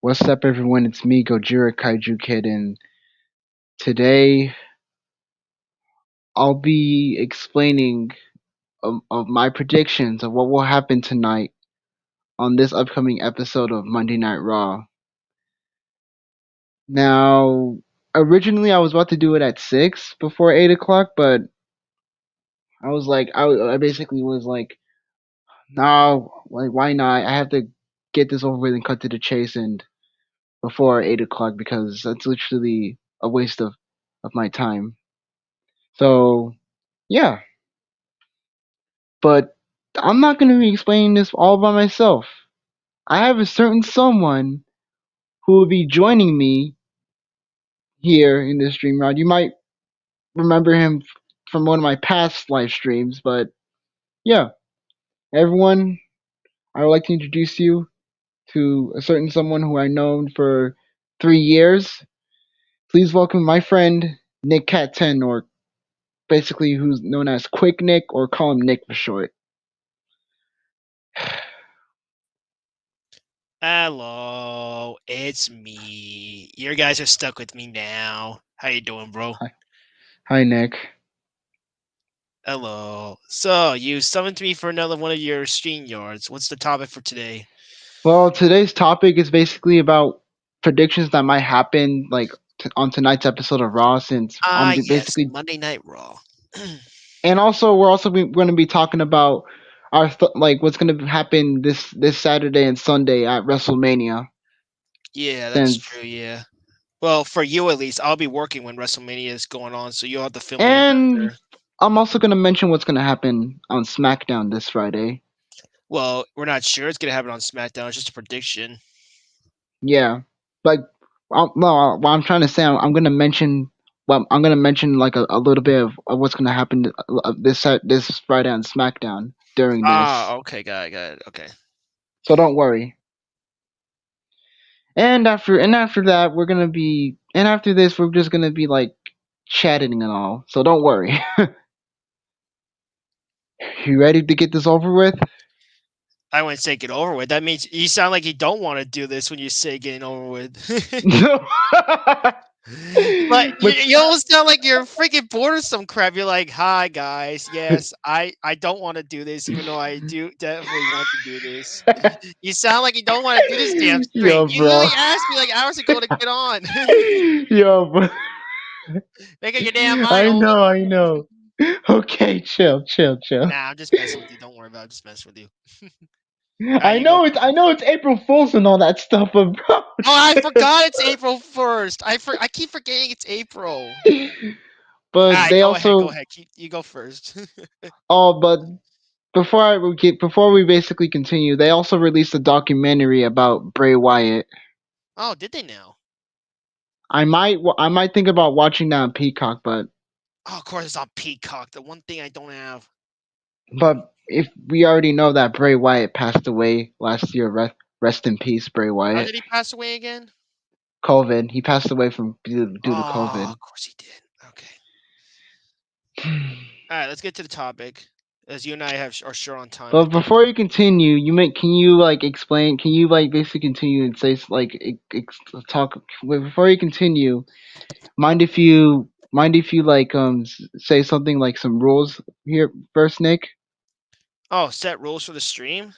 What's up, everyone? It's me, Gojira Kaiju Kid, and today I'll be explaining of my predictions of what will happen tonight on this upcoming episode of Monday Night Raw. Now, originally I was about to do it at 6 before 8 o'clock, but I was like, I basically was like, no, like, why not? I have to get this over with and cut to the chase and before 8 o'clock because that's literally a waste of my time. So, yeah. But I'm not going to be explaining this all by myself. I have a certain someone who will be joining me here in this stream rod. You might remember him from one of my past live streams, but yeah, everyone, I would like to introduce you to a certain someone who I've known for 3 years. Please welcome my friend NickCat10, or basically who's known as Quick Nick, or call him Nick for short. Hello, it's me. You guys are stuck with me now. How you doing, bro? Hi, Nick. Hello. So, you summoned me for another one of your stream yards. What's the topic for today? Well, today's topic is basically about predictions that might happen, like on tonight's episode of Raw. Since Yes, basically, Monday Night Raw. and also we're also going to be talking about our like what's going to happen this Saturday and Sunday at WrestleMania. Yeah, that's Since true, yeah. Well, for you at least, I'll be working when WrestleMania is going on, so you'll have to fill me in and after. I'm also going to mention what's going to happen on SmackDown this Friday. Well, we're not sure it's going to happen on SmackDown. It's just a prediction. Yeah, like no, what I'm trying to say, I'm going to mention. Well, I'm gonna mention like a little bit of what's gonna happen this Friday on SmackDown during this. Okay, got it. Okay. So don't worry. And after that, we're gonna be and after this, we're just gonna be like chatting and all. So don't worry. You ready to get this over with? I wouldn't say get over with. That means you sound like you don't want to do this when you say getting over with. No. But you, But you almost sound like you're freaking bored of some crap. You're like, "Hi guys, yes, I don't want to do this, even though I do definitely want to do this." You sound like you don't want to do this damn stream. yo, You bro. literally asked me like hours ago to get on. Yo, bro. Make up your damn mind, I homie. know, I know. Okay, chill. Nah, I'm just messing with you. Don't worry about it. I'm just messing with you. All right, I you go know first. it's April Fool's and all that stuff, but bro. Oh, I forgot it's April 1st. I keep forgetting it's April. All But right, they go ahead. Go also ahead. You go first. but before we basically continue, they also released a documentary about Bray Wyatt. Oh, did they now? I might think about watching that on Peacock, Oh, of course it's on Peacock. The one thing I don't have. but if we already know that Bray Wyatt passed away last year, rest in peace, Bray How Wyatt. did he pass away again? COVID. He passed away from due to Oh, COVID. of course he did. Okay. All right, let's get to the topic. As you and I are sure on time, But I think. before you continue, can you like explain? Can you like basically continue and say like talk? Wait, before you continue, mind if you like say something like some rules here first, Nick? Oh, set rules for the stream.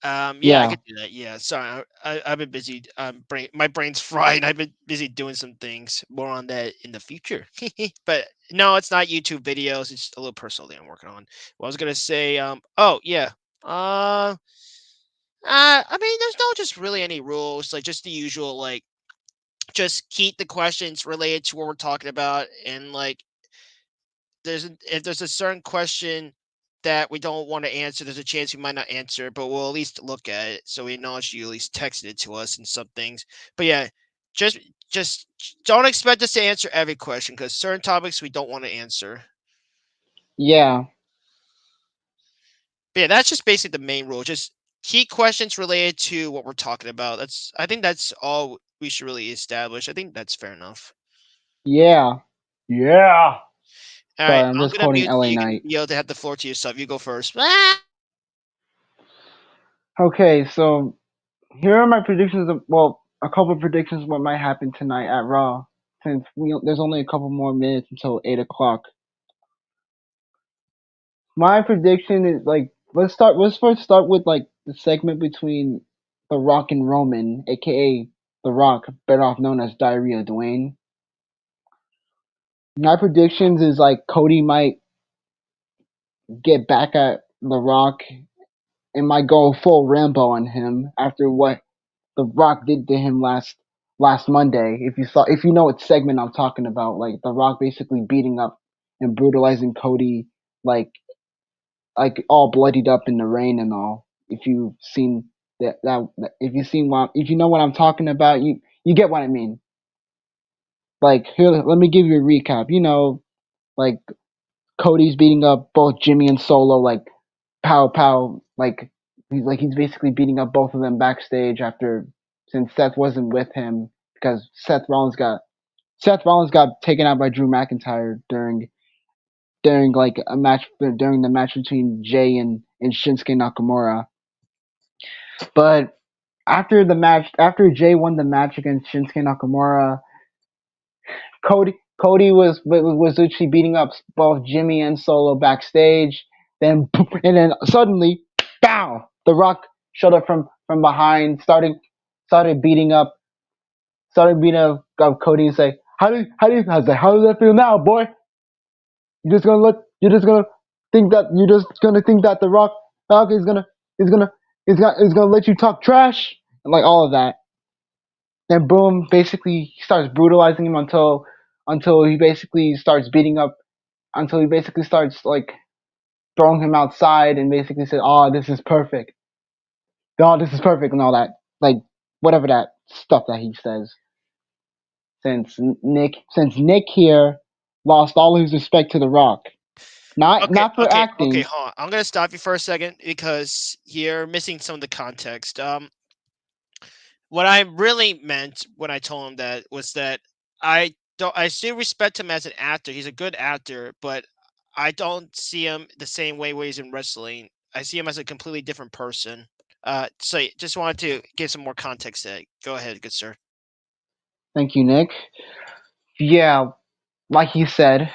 Yeah, I Yeah. could do that. Yeah, sorry, I've been busy. My brain's fried. I've been busy doing some things. More on that in the future. But no, it's not YouTube videos. It's a little personal thing I'm working on. What I was gonna say. Oh yeah. I mean, there's no just really any rules. Like just the usual. Like just keep the questions related to what we're talking about, and like if there's a certain question that we don't want to answer, there's a chance we might not answer, but we'll at least look at it so we know you at least texted it to us and some things. But yeah, just just don't expect us to answer every question because certain topics we don't want to answer. Yeah. But yeah, that's just basically the main rule. Just keep questions related to what we're talking about. I think that's all we should really establish. I think that's fair enough. Yeah. Yeah. All right, Sorry, I'm I'm just gonna quoting mute so LA you can Knight. be able to have the floor to yourself. You go first. Ah! Okay, so here are my predictions. Well, a couple of predictions of what might happen tonight at Raw. Since there's only a couple more minutes until 8 o'clock. My prediction is like let's start. Let's first start with like the segment between The Rock and Roman, aka The Rock, better off known as Diarrhea Dwayne. My predictions is like Cody might get back at The Rock and might go full Rambo on him after what The Rock did to him last Monday. If you know what segment I'm talking about, like The Rock basically beating up and brutalizing Cody, like like all bloodied up in the rain and all. If you've seen if you know what I'm talking about, you get what I mean. Like here, let me give you a recap. Like Cody's beating up both Jimmy and Solo, like pow pow, like he's basically beating up both of them backstage after since Seth wasn't with him because Seth Rollins got taken out by Drew McIntyre during like a match during the match between Jay and Shinsuke Nakamura. But after Jay won the match against Shinsuke Nakamura, Cody was literally beating up both Jimmy and Solo backstage. Then suddenly, bow! The Rock showed up from behind, started beating up Cody and say, I was like, how does that feel now, boy? You're just gonna think that the Rock is gonna is gonna let you talk trash and like all of that. Then boom, basically he starts brutalizing him until he basically starts beating up until he basically starts like throwing him outside and basically said, "Oh, this is perfect. Oh, this is perfect," and all that, like whatever that stuff that he says. Since Nick here lost all his respect to The Rock, not for Okay, acting. hold on. I'm gonna stop you for a second because you're missing some of the context. What I really meant when I told him that was that I still respect him as an actor. He's a good actor, but I don't see him the same way he's in wrestling. I see him as a completely different person. So just wanted to give some more context there. Go ahead, good sir. Thank you, Nick. Yeah, like he said,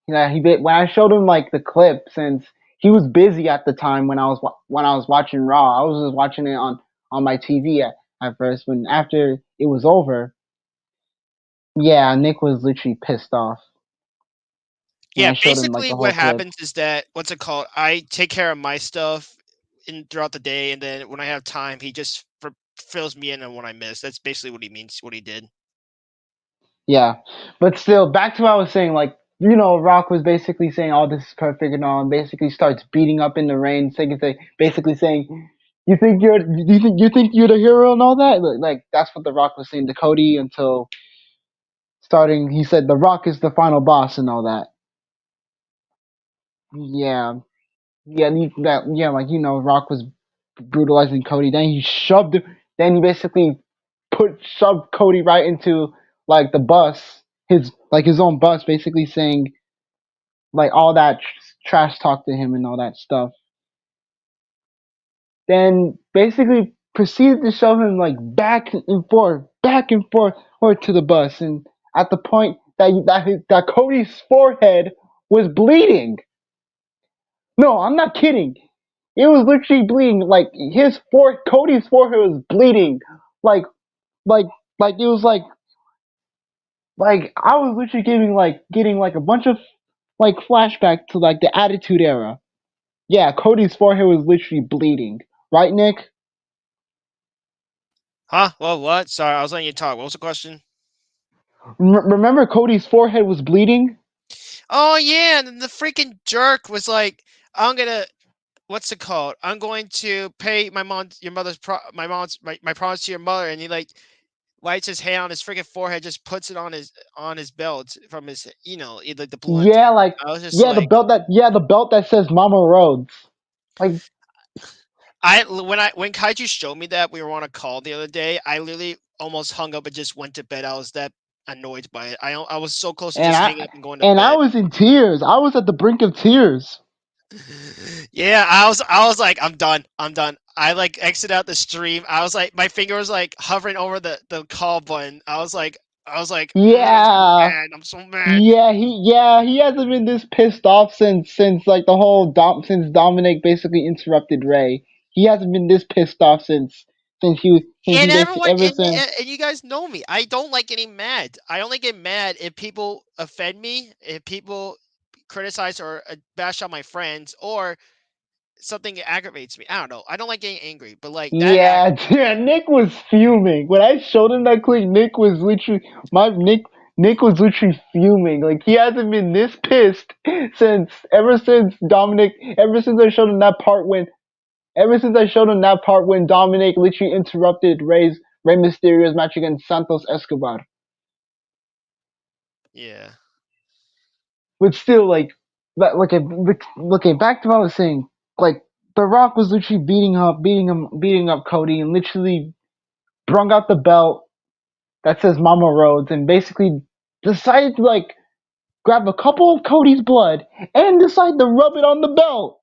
yeah, when I showed him like the clip, since he was busy at the time when I was watching Raw, I was just watching it on my TV at first. When after it was over, yeah, Nick was literally pissed off when Yeah, I showed him like basically the what whole clip. happens is that what's it called? I take care of my stuff in throughout the day, and then when I have time, he just fills me in on what I miss. That's basically what he means. What he did. Yeah, but still, back to what I was saying. Like Rock was basically saying, "Oh, this is perfect," and all, and basically starts beating up in the rain, basically saying, you think you're the hero and all that." Like that's what the Rock was saying to Cody until starting. He said, "The Rock is the final boss," and all that. Yeah, yeah, like Rock was brutalizing Cody. Then he shoved. Then he basically shoved Cody right into like the bus, his own bus, basically saying like all that trash talk to him and all that stuff. Then basically proceeded to shove him like back and forth, or to the bus, and at the point that Cody's forehead was bleeding. No, I'm not kidding. It was literally bleeding. Like Cody's forehead was bleeding. Like, like, like it was like I was literally getting like a bunch of like flashback to like the Attitude Era. Yeah, Cody's forehead was literally bleeding. Right, Nick? Huh? Well, what? Sorry, I was letting you talk. What was the question? Remember Cody's forehead was bleeding? Oh yeah, and then the freaking jerk was like, "I'm gonna what's it called? I'm going to pay your mother's my promise to your mother," and he like wipes his hand on his freaking forehead, just puts it on his belt from his like the blood. Yeah, like I was just like, the belt that says Mama Rhodes. Like when Kaiju showed me that we were on a call the other day, I literally almost hung up and just went to bed. I was that annoyed by it. I was so close to and just hanging I up and going to and I bed. was in tears. I was at the brink of tears. Yeah, I was like, I'm done. I'm done. I like exit out the stream. I was like, my finger was like hovering over the call button. I'm so Yeah, mad. I'm so mad. he hasn't been this pissed off since like the whole since Dominic basically interrupted Ray. He hasn't been this pissed off since And he basically everyone, ever since. and you guys know me. I don't like getting mad. I only get mad if people offend me, if people criticize or bash on my friends, or something aggravates me. I don't know. I don't like getting angry, but like that Yeah, yeah, Nick was fuming when I showed him that clip. Nick was literally my Nick was literally fuming. Like he hasn't been this pissed since ever since Dominic. Ever since I showed him that part when ever since I showed him that part when Dominic literally interrupted Rey Mysterio's match against Santos Escobar. yeah. But still, like, looking back to what I was saying, like The Rock was literally beating up Cody, and literally brung out the belt that says Mama Rhodes, and basically decided to like grab a couple of Cody's blood and decide to rub it on the belt.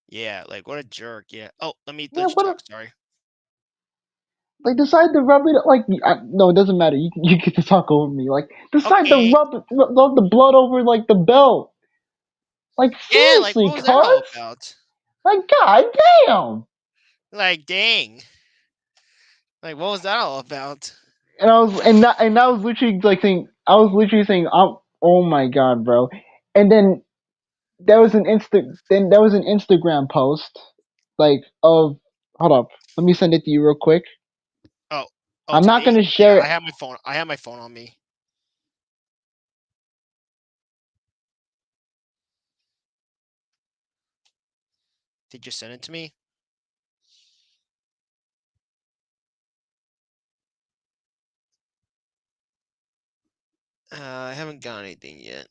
Yeah, like what a jerk. Yeah. Oh, let Yeah, you talk. Sorry. like decide to rub it like no, it doesn't matter. You get to talk over me. Like decide to Okay. rub the blood over like the belt. Like Yeah, like seriously, what was that all cuz about? like god damn. Like dang. Like what was that all about? And I was literally like saying I was literally saying oh my god, bro. And then there was an Instagram post like of hold up. Let me send it to you real quick. Oh, oh, I'm to not me? gonna Yeah, share I it. have my phone. I have my phone on me. Did you send it to me? I haven't got anything yet.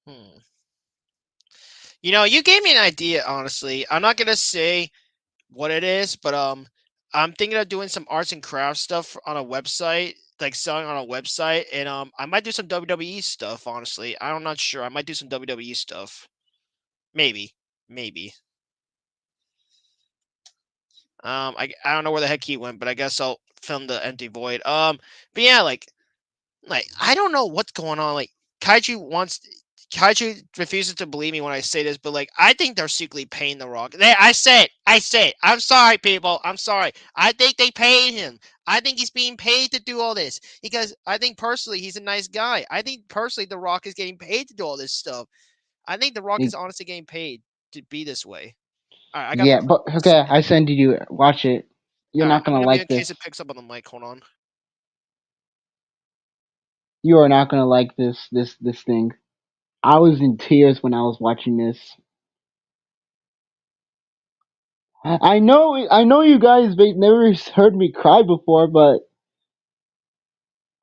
Hmm. You know, you gave me an idea. Honestly, I'm not gonna say what it is, but I'm thinking of doing some arts and crafts stuff on a website, like selling on a website, and I might do some WWE stuff. Honestly, I'm not sure. I might do some WWE stuff. Maybe, maybe. I don't know where the heck he went, but I guess I'll film the empty void. But yeah, like I don't know what's going on. Like Kaiju wants Kaiju refuses to believe me when I say this, but like I think they're secretly paying The Rock. I said, I'm sorry, people, I'm sorry. I think they paid him. I think he's being paid to do all this because I think personally he's a nice guy. I think personally The Rock is getting paid to do all this stuff. I think The Rock is honestly getting paid to be this way. All right, I got the Yeah, clip. but okay, I send you. Watch it. You're All right, not gonna let me like in this. case it picks up on the mic. Hold on. You are not gonna like this thing. I was in tears when I was watching this. I know you guys never heard me cry before, but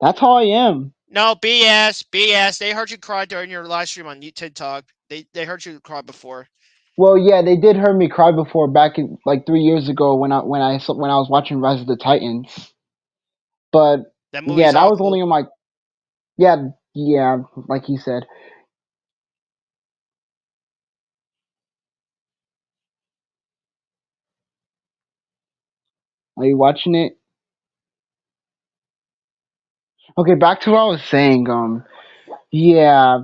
that's how I am. No, BS, BS. They heard you cry during your live stream on TikTok. They heard you cry before. Well, yeah, they did hear me cry before back in like 3 years ago when I was watching Rise of the Titans. But That yeah, movie's that was only awful. on my yeah, like he said. Are you watching it? Okay, back to what I was saying. Yeah,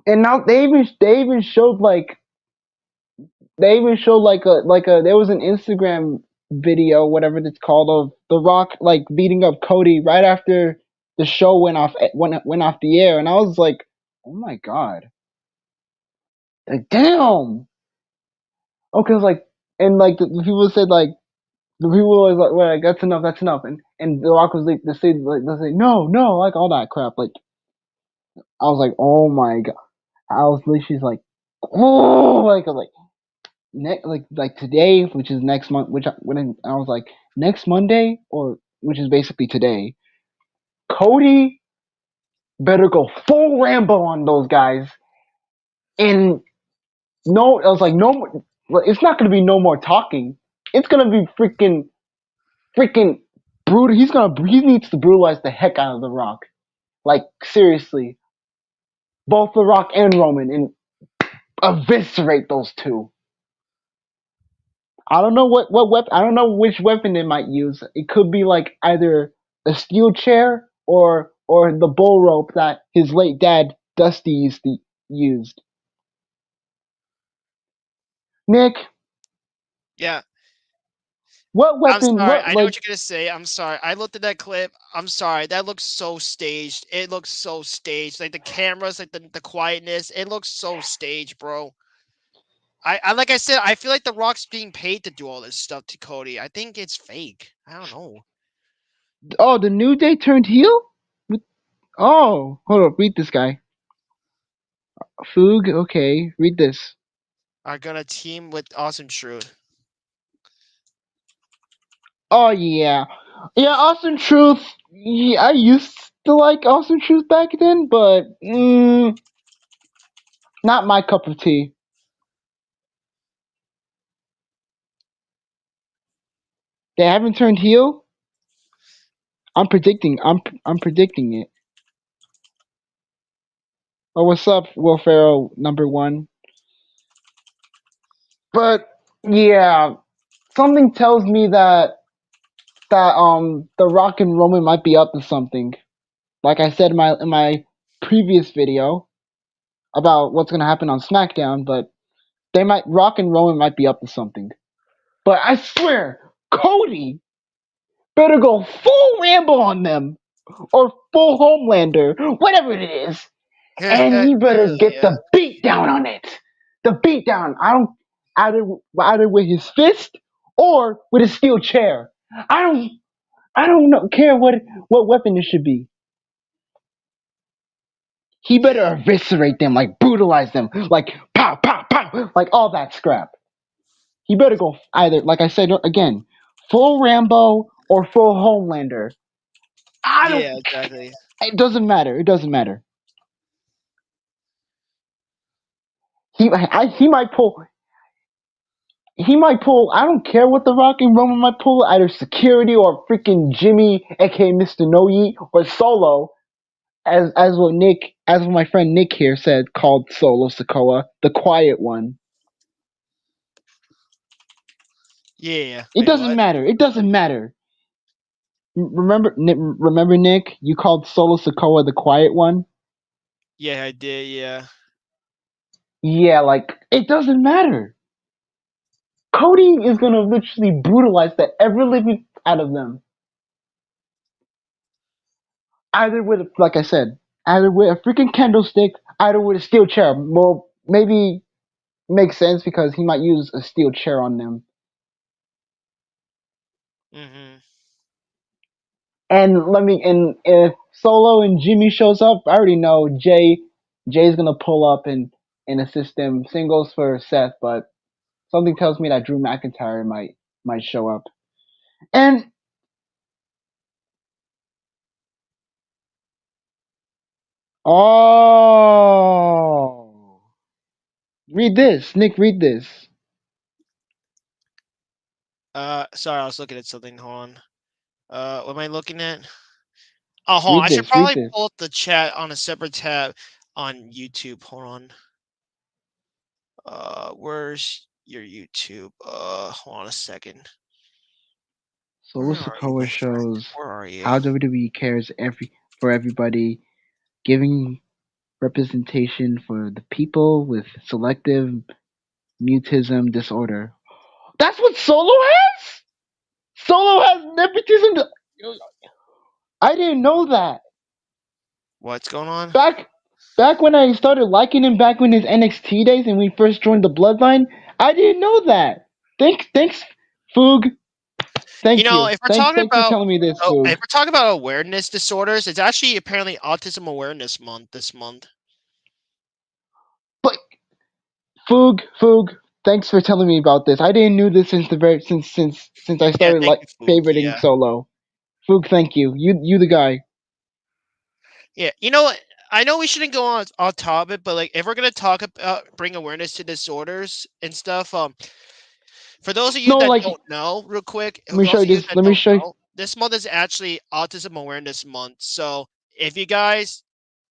and now they even showed like there was an Instagram video, whatever it's called, of The Rock like beating up Cody right after the show went off the air, and I was like, oh my god, like damn. Okay, I was like, and like the people said like the people was like, well, like, that's enough, and The Rock was like, they say, no, like all that crap. Like I was like, oh my god, I was literally like, oh, like I was like like today, which is next month, when I was like next Monday, or which is basically today. Cody better go full Rambo on those guys, and no, I was like no, it's not gonna be no more talking. It's gonna be freaking He needs to brutalize the heck out of The Rock. Like seriously, both The Rock and Roman, and eviscerate those two. I don't know what weapon. I don't know which weapon they might use. It could be like either a steel chair or the bull rope that his late dad Dusty used. Nick, Yeah. what I'm weapon? sorry. What I know what like? you're gonna say. I'm sorry. I looked at that clip. I'm sorry. That looks so staged. It looks so staged. Like the cameras, like the quietness. It looks so staged, bro. I like I said, I feel like The Rock's being paid to do all this stuff to Cody. I think it's fake. I don't know. Oh, the New Day turned heel. Oh, hold up. Read this guy. Foog. Okay, read this. Are gonna team with Awesome Truth. Oh yeah, yeah. Awesome Truth. Yeah, I used to like Awesome Truth back then, but not my cup of tea. They haven't turned heel. I'm predicting. I'm predicting it. Oh, what's up, Will Ferrell #1? But yeah, something tells me that The Rock and Roman might be up to something. Like I said in my previous video about what's gonna happen on SmackDown, but they might Rock and Roman might be up to something. But I swear, Cody better go full Rambo on them or full Homelander, whatever it is, and he better get Yeah. the beat down on it. The beat down. I don't either either with his fist or with a steel chair. I don't I don't know, care what weapon it should be. He better Yeah. eviscerate them, like brutalize them, like pow pow pow, like all that scrap. He better go either, like I said again, full Rambo or full Homelander. I don't. Yeah, exactly. It doesn't matter. It doesn't matter. He might pull. He might pull. I don't care what the Rock and Roman might pull. Either security or freaking Jimmy, aka Mr. No Yeet, or Solo, as what my friend Nick here said, called Solo Sokoa, the quiet one. Yeah. It Wait, doesn't what? matter. It doesn't matter. Remember, Nick? You called Solo Sokoa the quiet one. Yeah, I did. Yeah. Yeah, like it doesn't matter. Cody is gonna literally brutalize the ever living out of them. Either with, like I said, either with a freaking candlestick, either with a steel chair. Well, maybe makes sense because he might use a steel chair on them. Mm-hmm. And if Solo and Jimmy shows up, I already know Jay's gonna pull up and assist them. Same goes for Seth, but something tells me that Drew McIntyre might show up. And oh, read this, Nick. Read this. Sorry, I was looking at something. Hold on. What am I looking at? Oh, hold on. Read I should this. Read probably this. pull up the chat on a separate tab on YouTube. Hold on. Where's your YouTube? Hold on a second. Solo Where are you, Sokoa my friend? shows Where are you? how WWE cares for everybody, giving representation for the people with selective mutism disorder. That's what Solo has. Solo has nepotism. I didn't know that. What's going on? Back back when I started liking him, back when his NXT days, and we first joined the Bloodline, I didn't know that. Thanks, Foog. You Thank know, you. if we're talking Thanks for about telling me this, oh, Foog. if we're talking about awareness disorders, it's actually apparently Autism Awareness Month this month. But Foog, thanks for telling me about this. I didn't know this since the very since I Yeah, started thank like you, Foog. favoriting Yeah. Solo. Foog, thank you. You the guy. Yeah. You know what? I know we shouldn't go on off topic, but like if we're gonna talk about bring awareness to disorders and stuff, for those of you No, that like don't know, real quick, let me show you this. Let me show you. this month is actually Autism Awareness Month. So if you guys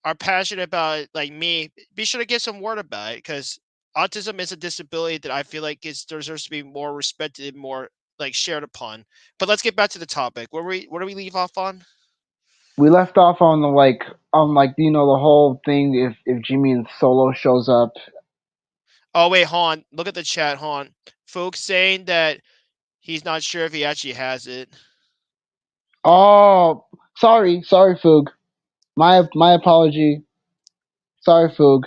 are passionate about it, like me, be sure to get some word about it because autism is a disability that I feel like is deserves to be more respected and more like shared upon. But let's get back to the topic. Where do we leave off on? We left off on the whole thing if Jimmy and Solo shows up. Oh wait, Han, look at the chat, Han. Folks saying that he's not sure if he actually has it. Oh, sorry, Foog. My apology. Sorry, Foog.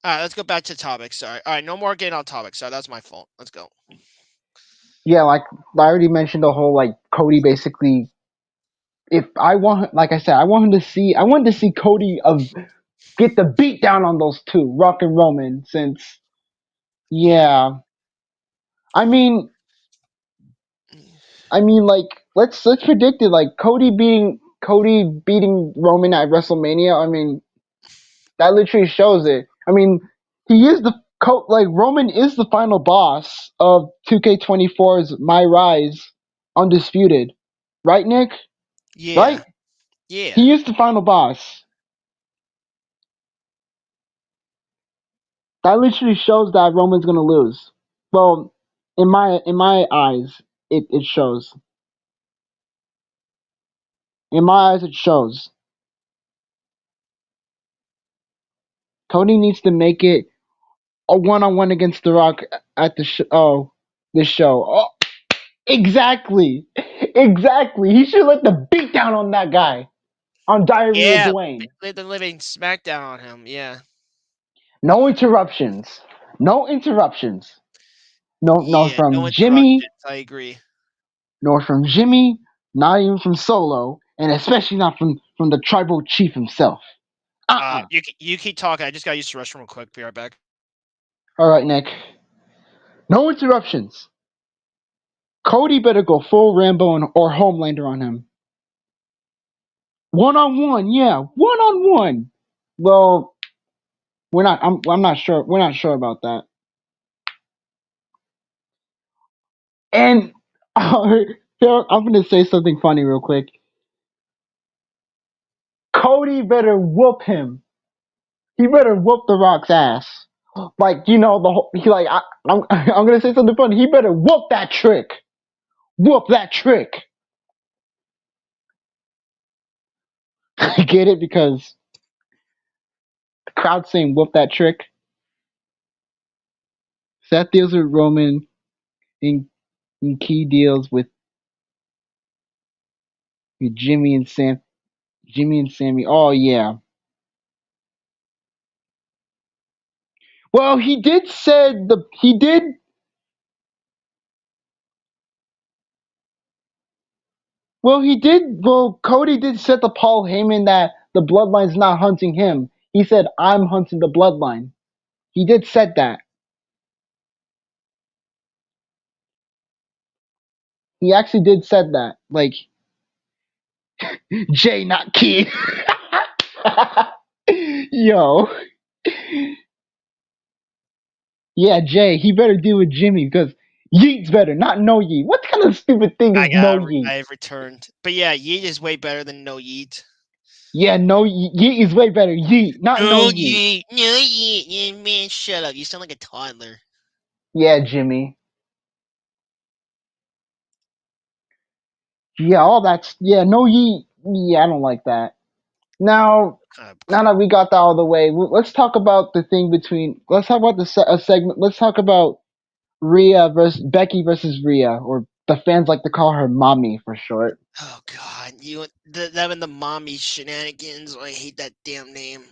All right, let's go back to the topic. Sorry. All right, no more getting on topic. Sorry, that's my fault. Let's go. Yeah, like I already mentioned the whole like Cody basically. If I want, like I said, I wanted to see Cody get the beat down on those two, Rock and Roman. Since Yeah. yeah, I mean, like let's predict it. Like Cody beating Roman at WrestleMania. I mean, that literally shows it. I mean, he is like Roman is the final boss of 2K24's My Rise Undisputed, right, Nick? Yeah. Right? Yeah. He is the final boss. That literally shows that Roman's gonna lose. Well, in my eyes, it shows. In my eyes, it shows. Cody needs to make it a one-on-one against The Rock at this show. Oh, exactly, exactly. He should let the beat down on that guy on Diary with Yeah. Dwayne. The living smackdown on him. Yeah. No interruptions. No interruptions. No, no Yeah. No from Jimmy, interruptions. I agree. nor from Jimmy, not even from Solo, and especially not from the tribal chief himself. You keep talking. I just got used to the restroom real quick. Be right back. All right, Nick. No interruptions. Cody better go full Rambo or Homelander on him. One on one, yeah, one on one. Well, we're not. I'm not sure. We're not sure about that. And here, I'm gonna say something funny real quick. Cody better whoop him. He better whoop the Rock's ass. Like the whole. He like I'm gonna say something funny. He better whoop that trick. Whoop that trick. Get it because the crowd saying whoop that trick. Seth deals with Roman in, in key deals with Jimmy and Sammy. Oh yeah. Well, he did. Well, he did. Well, Cody did set the Paul Heyman that the Bloodline's not hunting him. He said, "I'm hunting the Bloodline." He did said that. He actually did said that. Like Jay, not Key. Yo, yeah, Jay. He better deal with Jimmy because Yeet's better, not No Yeet. What kind of stupid thing is No Yeet? I have returned. But yeah, Yeet is way better than no Yeet. Yeah, No Yeet. Yeet is way better. Yeet, not No No Yeet. Yeet. No Yeet. Yeah, man, shut up. You sound like a toddler. Yeah, Jimmy. Yeah, all that's yeah. No Yeet. Yeah, I don't like that. Now, Kind of now crap. that we got that out of the way, let's talk about the thing between. Let's talk about a segment. Let's talk about Rhea versus Becky versus Rhea, or the fans like to call her Mommy for short. Oh god, them and the mommy shenanigans. I hate that damn name.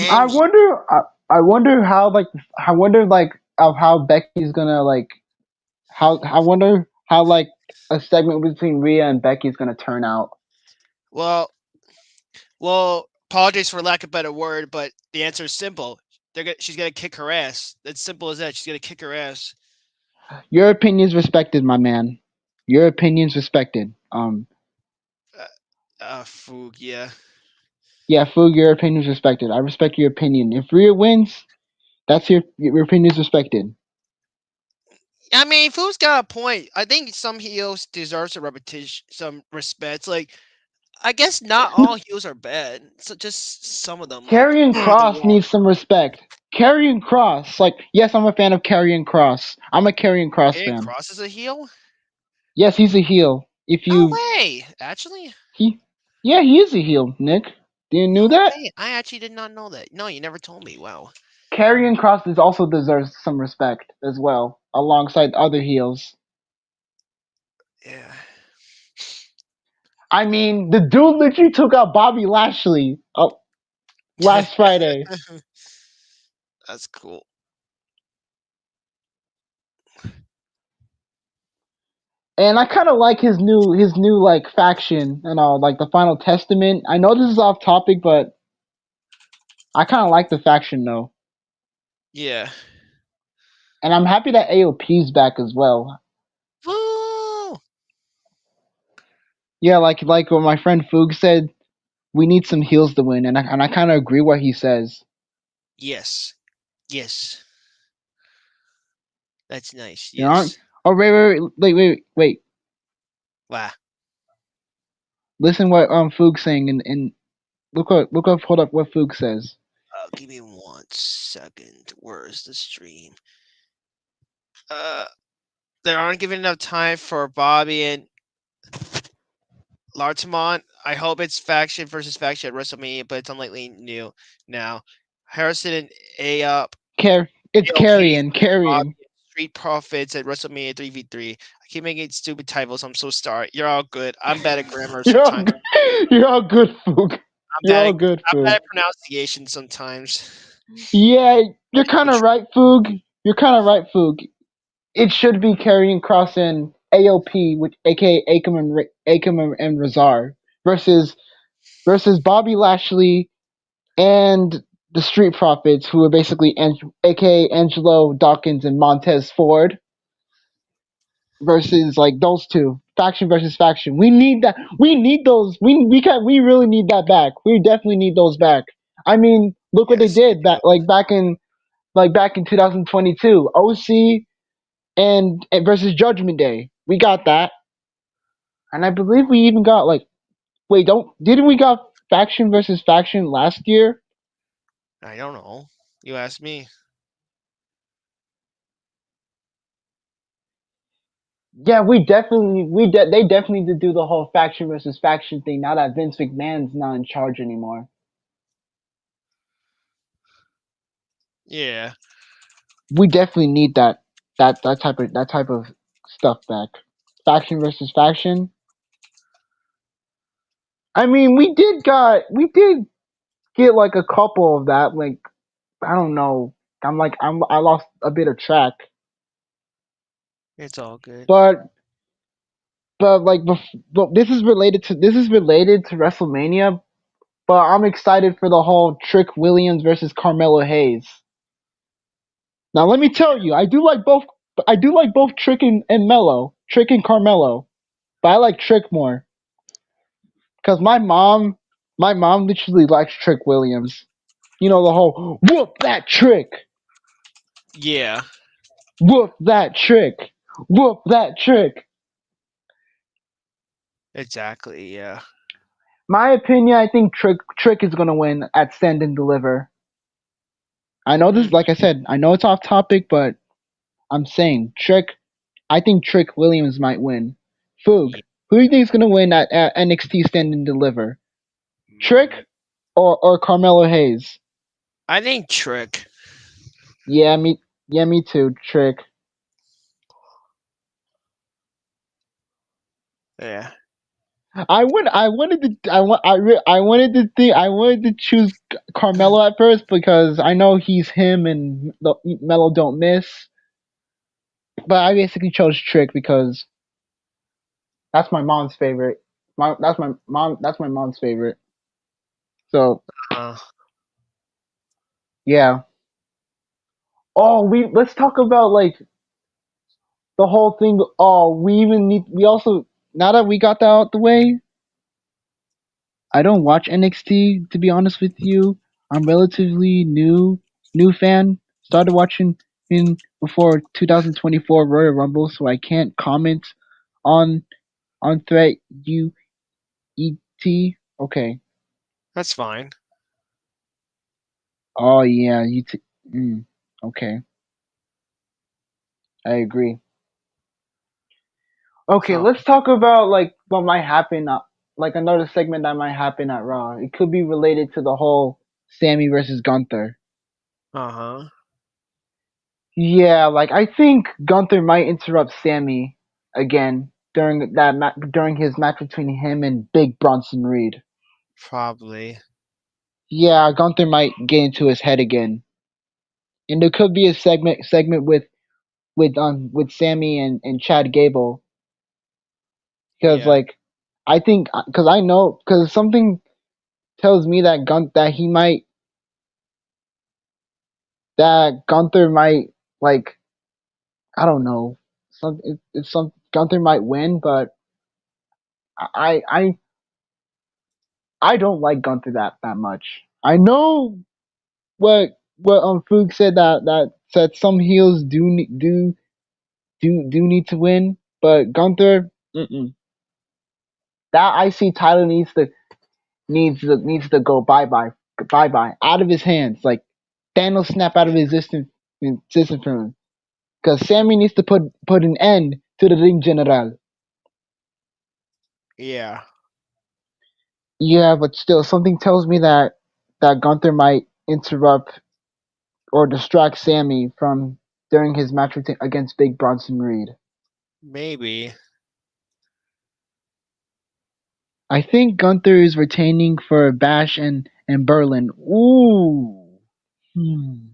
I Mommy. wonder. I wonder how I wonder of how Becky's gonna how I wonder how a segment between Rhea and Becky's gonna turn out. Well, apologies for lack of a better word, but the answer is simple. She's gonna kick her ass. It's simple as that. She's gonna kick her ass. Your opinion's respected, my man. Your opinion's respected. Foog, yeah. Yeah, Foog, your opinion's respected. I respect your opinion. If Rhea wins, that's your opinion's respected. I mean, Food's got a point. I think some heels deserve some repetition, some respect. Like, I guess not all heels are bad. So just some of them, like Karrion the Cross Rock. needs some respect. Karrion Cross, like, yes, I'm a fan of Karrion Cross. I'm a Karrion Cross Karrion fan. Cross is a heel? Yes, he's a heel. If No you way! Actually? he, yeah, he is a heel. Nick, do you knew No that? way. I actually did not know that. No, you never told me. Wow. Karrion Cross also deserves some respect as well, alongside other heels. Yeah. I mean, the dude literally took out Bobby Lashley last Friday, That's cool. and I kind of like his new like faction and all, like the Final Testament. I know this is off topic, but I kind of like the faction though, Yeah. and I'm happy that AOP's back as well. Woo! Yeah, like what my friend Foog said, we need some heels to win, and I kind of agree what he says. Yes. Yes. That's nice. You know? Yes. Oh wait. Wow. Listen what Foog's saying, and look up hold up what Foog says. Give me 1 second. Where's the stream? Uh, they aren't giving enough time for Bobby and Lartemont. I hope it's faction versus faction at WrestleMania, but it's unlikely new now. Harrison and It's AOP Bobby Carrion. and Street Profits at WrestleMania 3v3. I keep making stupid typos. I'm so sorry. You're all good. I'm bad at grammar You're all sometimes. good. You're all good, Foog. You're all good, I'm bad Foog. at pronunciation sometimes. Yeah, you're Like, kind of right, Foog. You're kind of right, Foog. It should be Karrion Cross and AOP, which aka Akam and Razar versus Bobby Lashley and the Street Profits, who are basically aka Angelo Dawkins and Montez Ford, versus like those two faction versus faction. We need that. We need those. We really need that back. We definitely need those back. I mean, look what they yes, we did do. back in 2022. OC and versus Judgment Day. We got that, and I believe we even got like wait don't didn't we got faction versus faction last year? I don't know. You asked me. Yeah, they definitely need to do the whole faction versus faction thing now that Vince McMahon's not in charge anymore. Yeah. We definitely need that type of stuff back. Faction versus faction. I mean, we did get like a couple of that. Like I don't know. I lost a bit of track, It's all good. but but this is related to WrestleMania. But I'm excited for the whole Trick Williams versus Carmelo Hayes. Now let me tell you, I do like both. I do like both Trick and Carmelo, but I like Trick more. Cause my mom literally likes Trick Williams. You know the whole whoop that trick, Yeah. whoop that trick, whoop that trick. Exactly. Yeah. My opinion, I think Trick is gonna win at Stand and Deliver. I know this, Mm, like I said, I know it's off topic, but I'm saying Trick. I think Trick Williams might win. Foog, yeah. who do you think is gonna win at NXT Stand and Deliver? Trick Mm, or Carmelo Hayes? I think Trick. Yeah, me too. Trick. Yeah. I wanted to choose Carmelo at first because I know he's him and Melo don't miss, but I basically chose Trick because that's my mom's favorite. That's my mom's favorite. So Uh, yeah. Oh, let's talk about like the whole thing. Oh, we also now that we got that out the way. I don't watch NXT to be honest with you. I'm relatively new fan. Started watching in before 2024 Royal Rumble, so I can't comment on threat UET. Okay. That's fine. Oh yeah, UT. Okay, I agree. Okay, Huh. let's talk about like what might happen. Like another segment that might happen at Raw. It could be related to the whole Sammy versus Gunther. Uh-huh. Yeah, like I think Gunther might interrupt Sammy again during his match between him and Big Bronson Reed. Probably. Yeah, Gunther might get into his head again, and there could be a segment with Sammy and Chad Gable because Yeah. like I think because I know because something tells me that Gunther might like I don't know it's some Gunther might win, but I I I don't like Gunther that much. I know what Fook said that some heels do need to win, but Gunther, that IC title needs to go bye bye out of his hands, like Thanos snap out of existence from him. Because Sammy needs to put an end to the Ring General. Yeah. Yeah, but still, something tells me that Gunther might interrupt or distract Sammy from during his match against Big Bronson Reed. Maybe. I think Gunther is retaining for Bash and Berlin. Ooh. Hmm.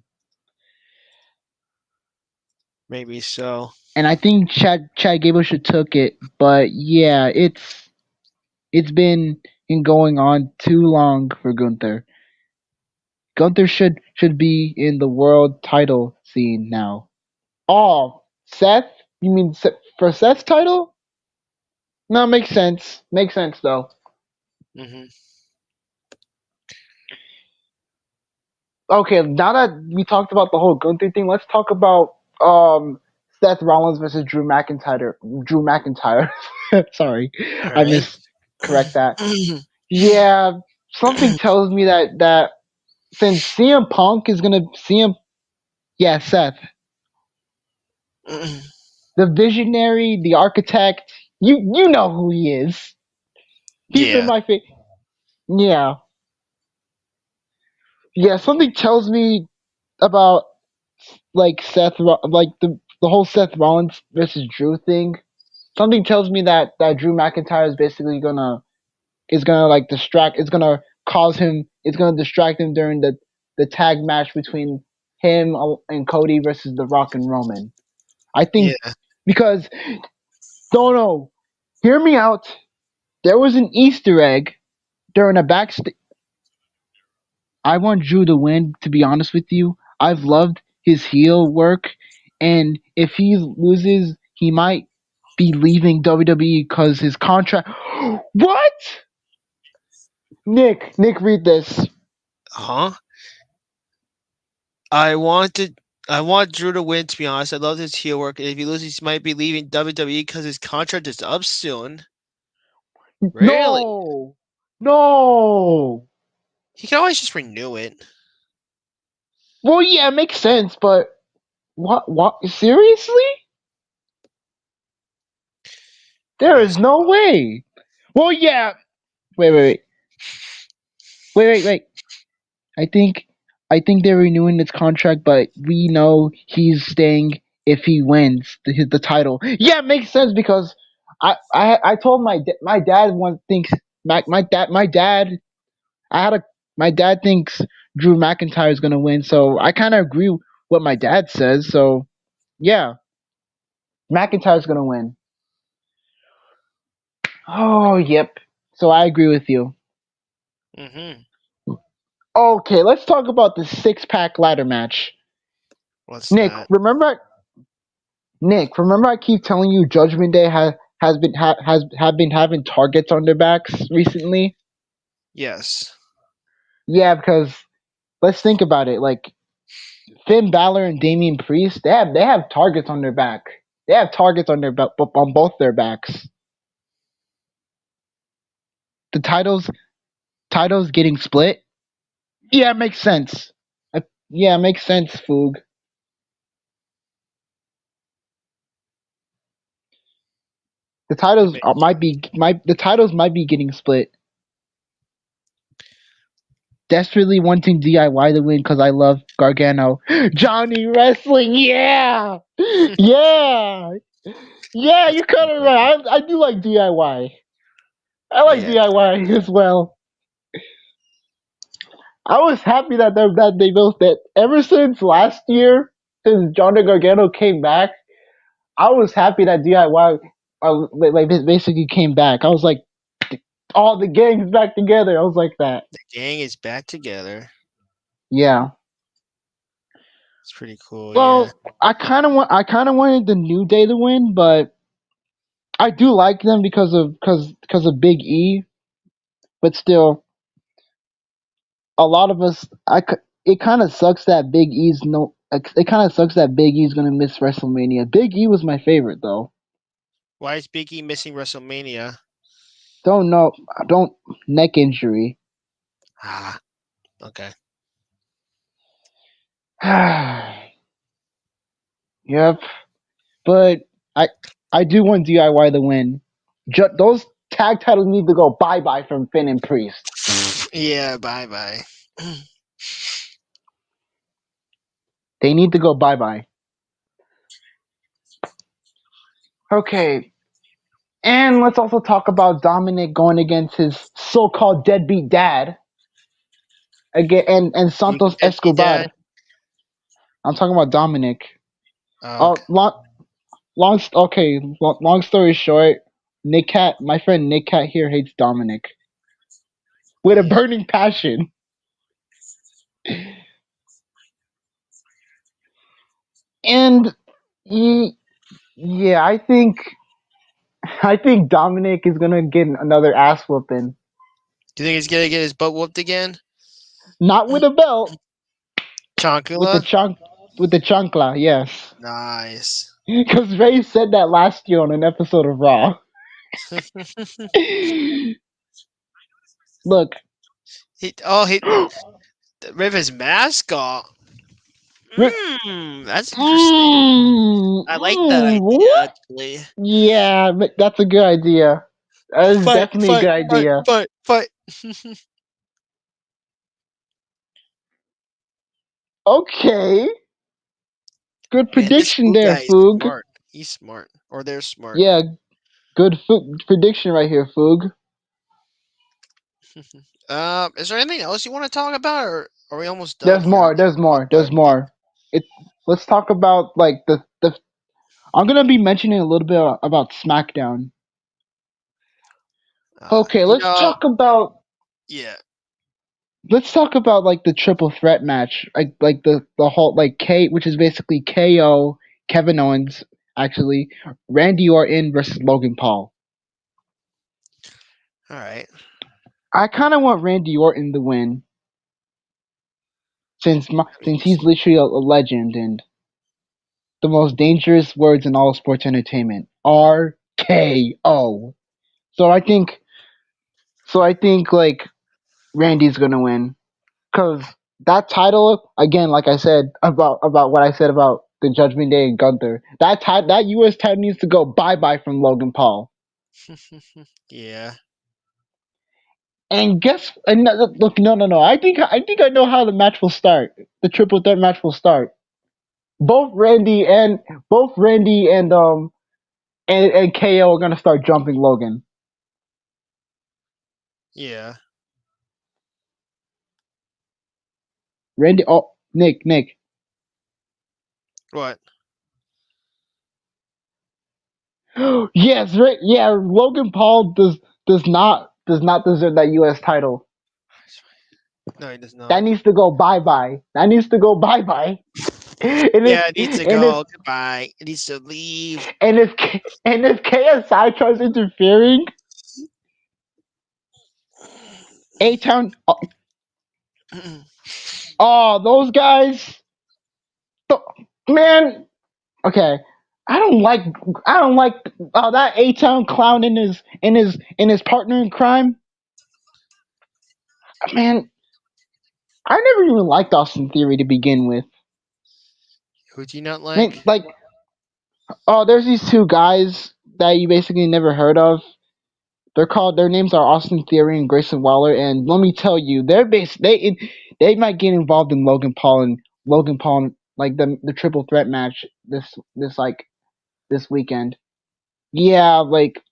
Maybe so. And I think Chad Gable should took it, but yeah, it's been going on too long for Gunther. Gunther should be in the world title scene now. Oh, Seth? You mean for Seth's title? No, makes sense. Makes sense though. Hmm. Okay, now that we talked about the whole Gunther thing, let's talk about Seth Rollins versus Drew McIntyre. Drew McIntyre. Sorry, All I right. missed correct that. Yeah, something tells me that since CM Punk is gonna CM yeah Seth, the visionary, the architect, you know who he is. He's been Yeah. my favorite. Yeah, yeah. Something tells me about like like the whole Seth Rollins versus Drew thing. Something tells me that Drew McIntyre is basically gonna like distract. It's gonna cause him. It's gonna distract him during the tag match between him and Cody versus The Rock and Roman. I think Yeah. because no, hear me out. There was an Easter egg during a backstage. I want Drew to win. To be honest with you, I've loved his heel work, and if he loses, he might be leaving WWE because his contract. What? Nick, read this. Huh? I wanted. I want Drew to win. To be honest, I love his heel work. If he loses, he might be leaving WWE because his contract is up soon. Really? No, no. He can always just renew it. Well, yeah, it makes sense, but what? What? Seriously? I There is guess. no way. Well, yeah. Wait, wait. I think I think they're renewing his contract, but we know he's staying if he wins the title. Yeah, it makes sense because I told my dad one thinks my dad I had a my dad thinks Drew McIntyre is gonna win, so I kind of agree with what my dad says. So yeah, McIntyre's gonna win. Oh, yep. So I agree with you. Mm-hmm. Okay, let's talk about the six pack ladder match. What's Nick, that? remember I keep telling you Judgment Day has been having targets on their backs recently. Yes. Yeah, because let's think about it. Like Finn Balor and Damian Priest, they have targets on their back. They have targets on their on both their backs. The titles getting split. Yeah, it makes sense. Yeah, it makes sense, Foog. The It titles may- might be getting split. Desperately wanting DIY to win because I love Gargano. Johnny Wrestling, yeah, yeah, yeah. That's You're kind of good. right. I do like DIY. I like Yeah, DIY as well. I was happy that they built that ever since last year, since Johnny Gargano came back. I was happy that DIY basically came back. I was like, all the gang's back together. I was like that. the gang is back together. Yeah. It's pretty cool. Yeah. Well, I kind of wanted the New Day to win, but I do like them because of Big E. But still, a lot of us, it kind of sucks that Big E's no. It kind of sucks that Big E's gonna miss WrestleMania. Big E was my favorite though. Why is Big E missing WrestleMania? Don't know. Don't neck injury. Ah, okay. Yep. But I I do want DIY to win. Those tag titles need to go bye bye from Finn and Priest. Yeah, bye bye. They need to go bye bye. Okay. And let's also talk about Dominic going against his so called deadbeat dad. Again and Who's the Santos deadbeat dad? Escobar. I'm talking about Dominic. Oh, okay. Long story short, my friend Nick Cat here hates Dominic with a Mm. burning passion. And he, yeah, I think Dominic is gonna get another ass whooping. Do you think he's gonna get his butt whooped again? Not with a belt, with the Chonkula? chunk, with the chancla, yes. Nice. Because Ray said that last year on an episode of Raw. Look, he rip his mask off. Ri- That's interesting. I like that idea what? actually. Yeah, that's a good idea. That is Fight, definitely a fight, good fight, idea. fight, fight. Okay, good Man, this prediction food there, guy is Foog. smart. He's smart. Or they're smart. Yeah, good prediction right here, Foog. Is there anything else you want to talk about, or are we almost done There's here? more. There's Oh, more. sorry. There's more. It. Let's talk about like the. I'm gonna be mentioning a little bit about SmackDown. Okay, You know, yeah. let's talk about like the triple threat match, like the whole like K, which is basically KO, Kevin Owens, actually, Randy Orton versus Logan Paul. All right. I kind of want Randy Orton to win I mean, since he's literally a legend and the most dangerous words in all of sports entertainment. RKO. So I think like Randy's gonna win because that title again, like I said about what I said about the Judgment Day and Gunther. That U.S. title needs to go bye bye from Logan Paul. yeah. And look, no. I think I know how the match will start. The triple threat match will start. Both Randy and both Randy and KO are gonna start jumping Logan. Yeah. Randy, oh Nick, What? yes, right, yeah. Logan Paul does not deserve that U.S. title. No, he does That not. needs to go bye bye. That needs to go bye bye. And Yeah, it needs to if go. Goodbye. It needs to leave. and if KSI tries interfering, A Town, oh, those guys. Man, okay. I don't like that A-Town clown in his partner in crime. Man, I never even liked Austin Theory to begin with. Who do you not I mean, like? like, oh, there's these two guys that you basically never heard of. Their names are Austin Theory and Grayson Waller, and let me tell you, they might get involved in Logan Paul like the triple threat match this weekend. Yeah, like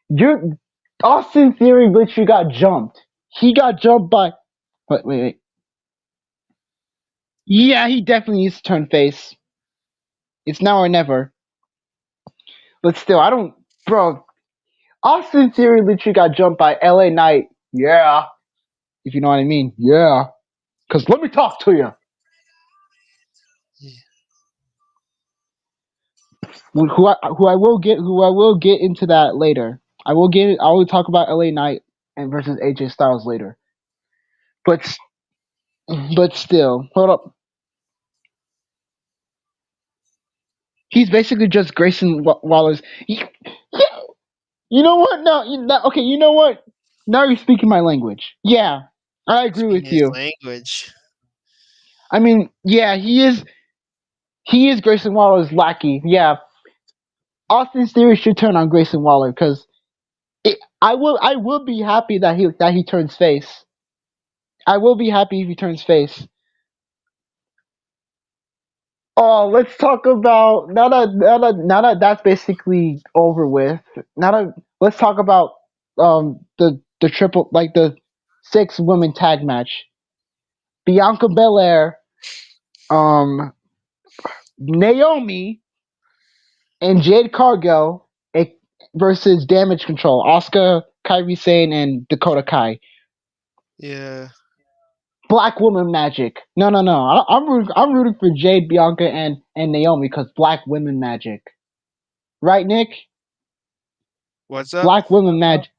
you Austin Theory literally got jumped. He got jumped by wait. Yeah, he definitely needs to turn face. It's now or never. But still, I don't bro, Austin Theory literally got jumped by LA Knight. Yeah. If you know what I mean. Yeah. Cause let me talk to you. Yeah. Who I will get into that later. I will talk about LA Knight and versus AJ Styles later. But but still, hold up. He's basically just Grayson Waller's. Yeah, you know what? No, okay. You know what? Now you're speaking my language. Yeah, I agree Speaking with his you. language. I mean, yeah, he is. He is Grayson Waller's lackey. Yeah, Austin Theory should turn on Grayson Waller because I will be happy that he turns face. I will be happy if he turns face. Oh, let's talk about now that that's basically over with. Now that let's talk about the triple like the 6 women tag match. Bianca Belair, um Naomi and Jade Cargill versus Damage Control. Asuka, Kairi Sane, and Dakota Kai. Yeah. Black woman magic. No. I'm rooting for Jade, Bianca, and Naomi because black women magic. Right, Nick? What's up? Black women magic.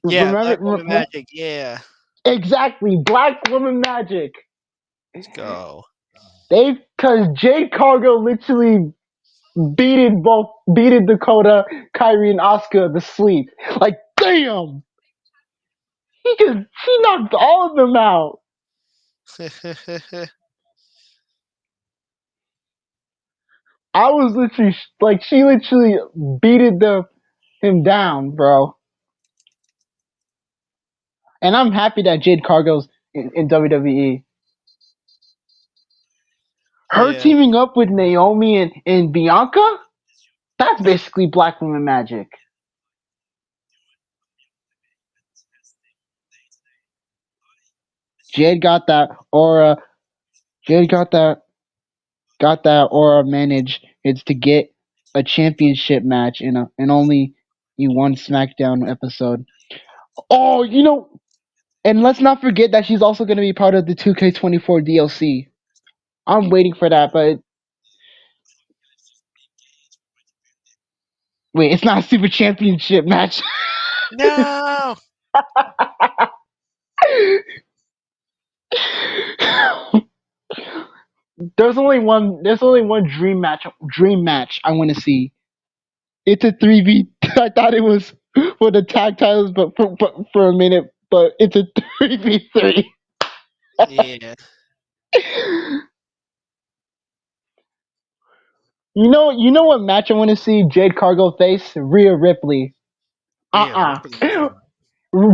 Yeah, Remember, Black Woman Magic. Yeah. exactly, black woman magic. Let's go. Cause Jade Cargill literally beated Dakota, Kyrie, and Asuka to sleep. Like, damn, he knocked all of them out. I was literally like, she literally beated him down, bro. And I'm happy that Jade Cargill's in WWE. Her Yeah. teaming up with Naomi and Bianca, that's basically black woman magic. Jade got that aura. Jade got that aura managed. It's to get a championship match in only in one SmackDown episode. Oh, and let's not forget that she's also going to be part of the 2K24 DLC. I'm waiting for that, but wait, it's not a super championship match. No. There's only one dream match I want to see. It's a 3v. I thought it was for the tag titles, but for a minute, but it's a 3v3. Yeah. You know what match I want to see Jade Cargill face? Rhea Ripley. Rhea Ripley.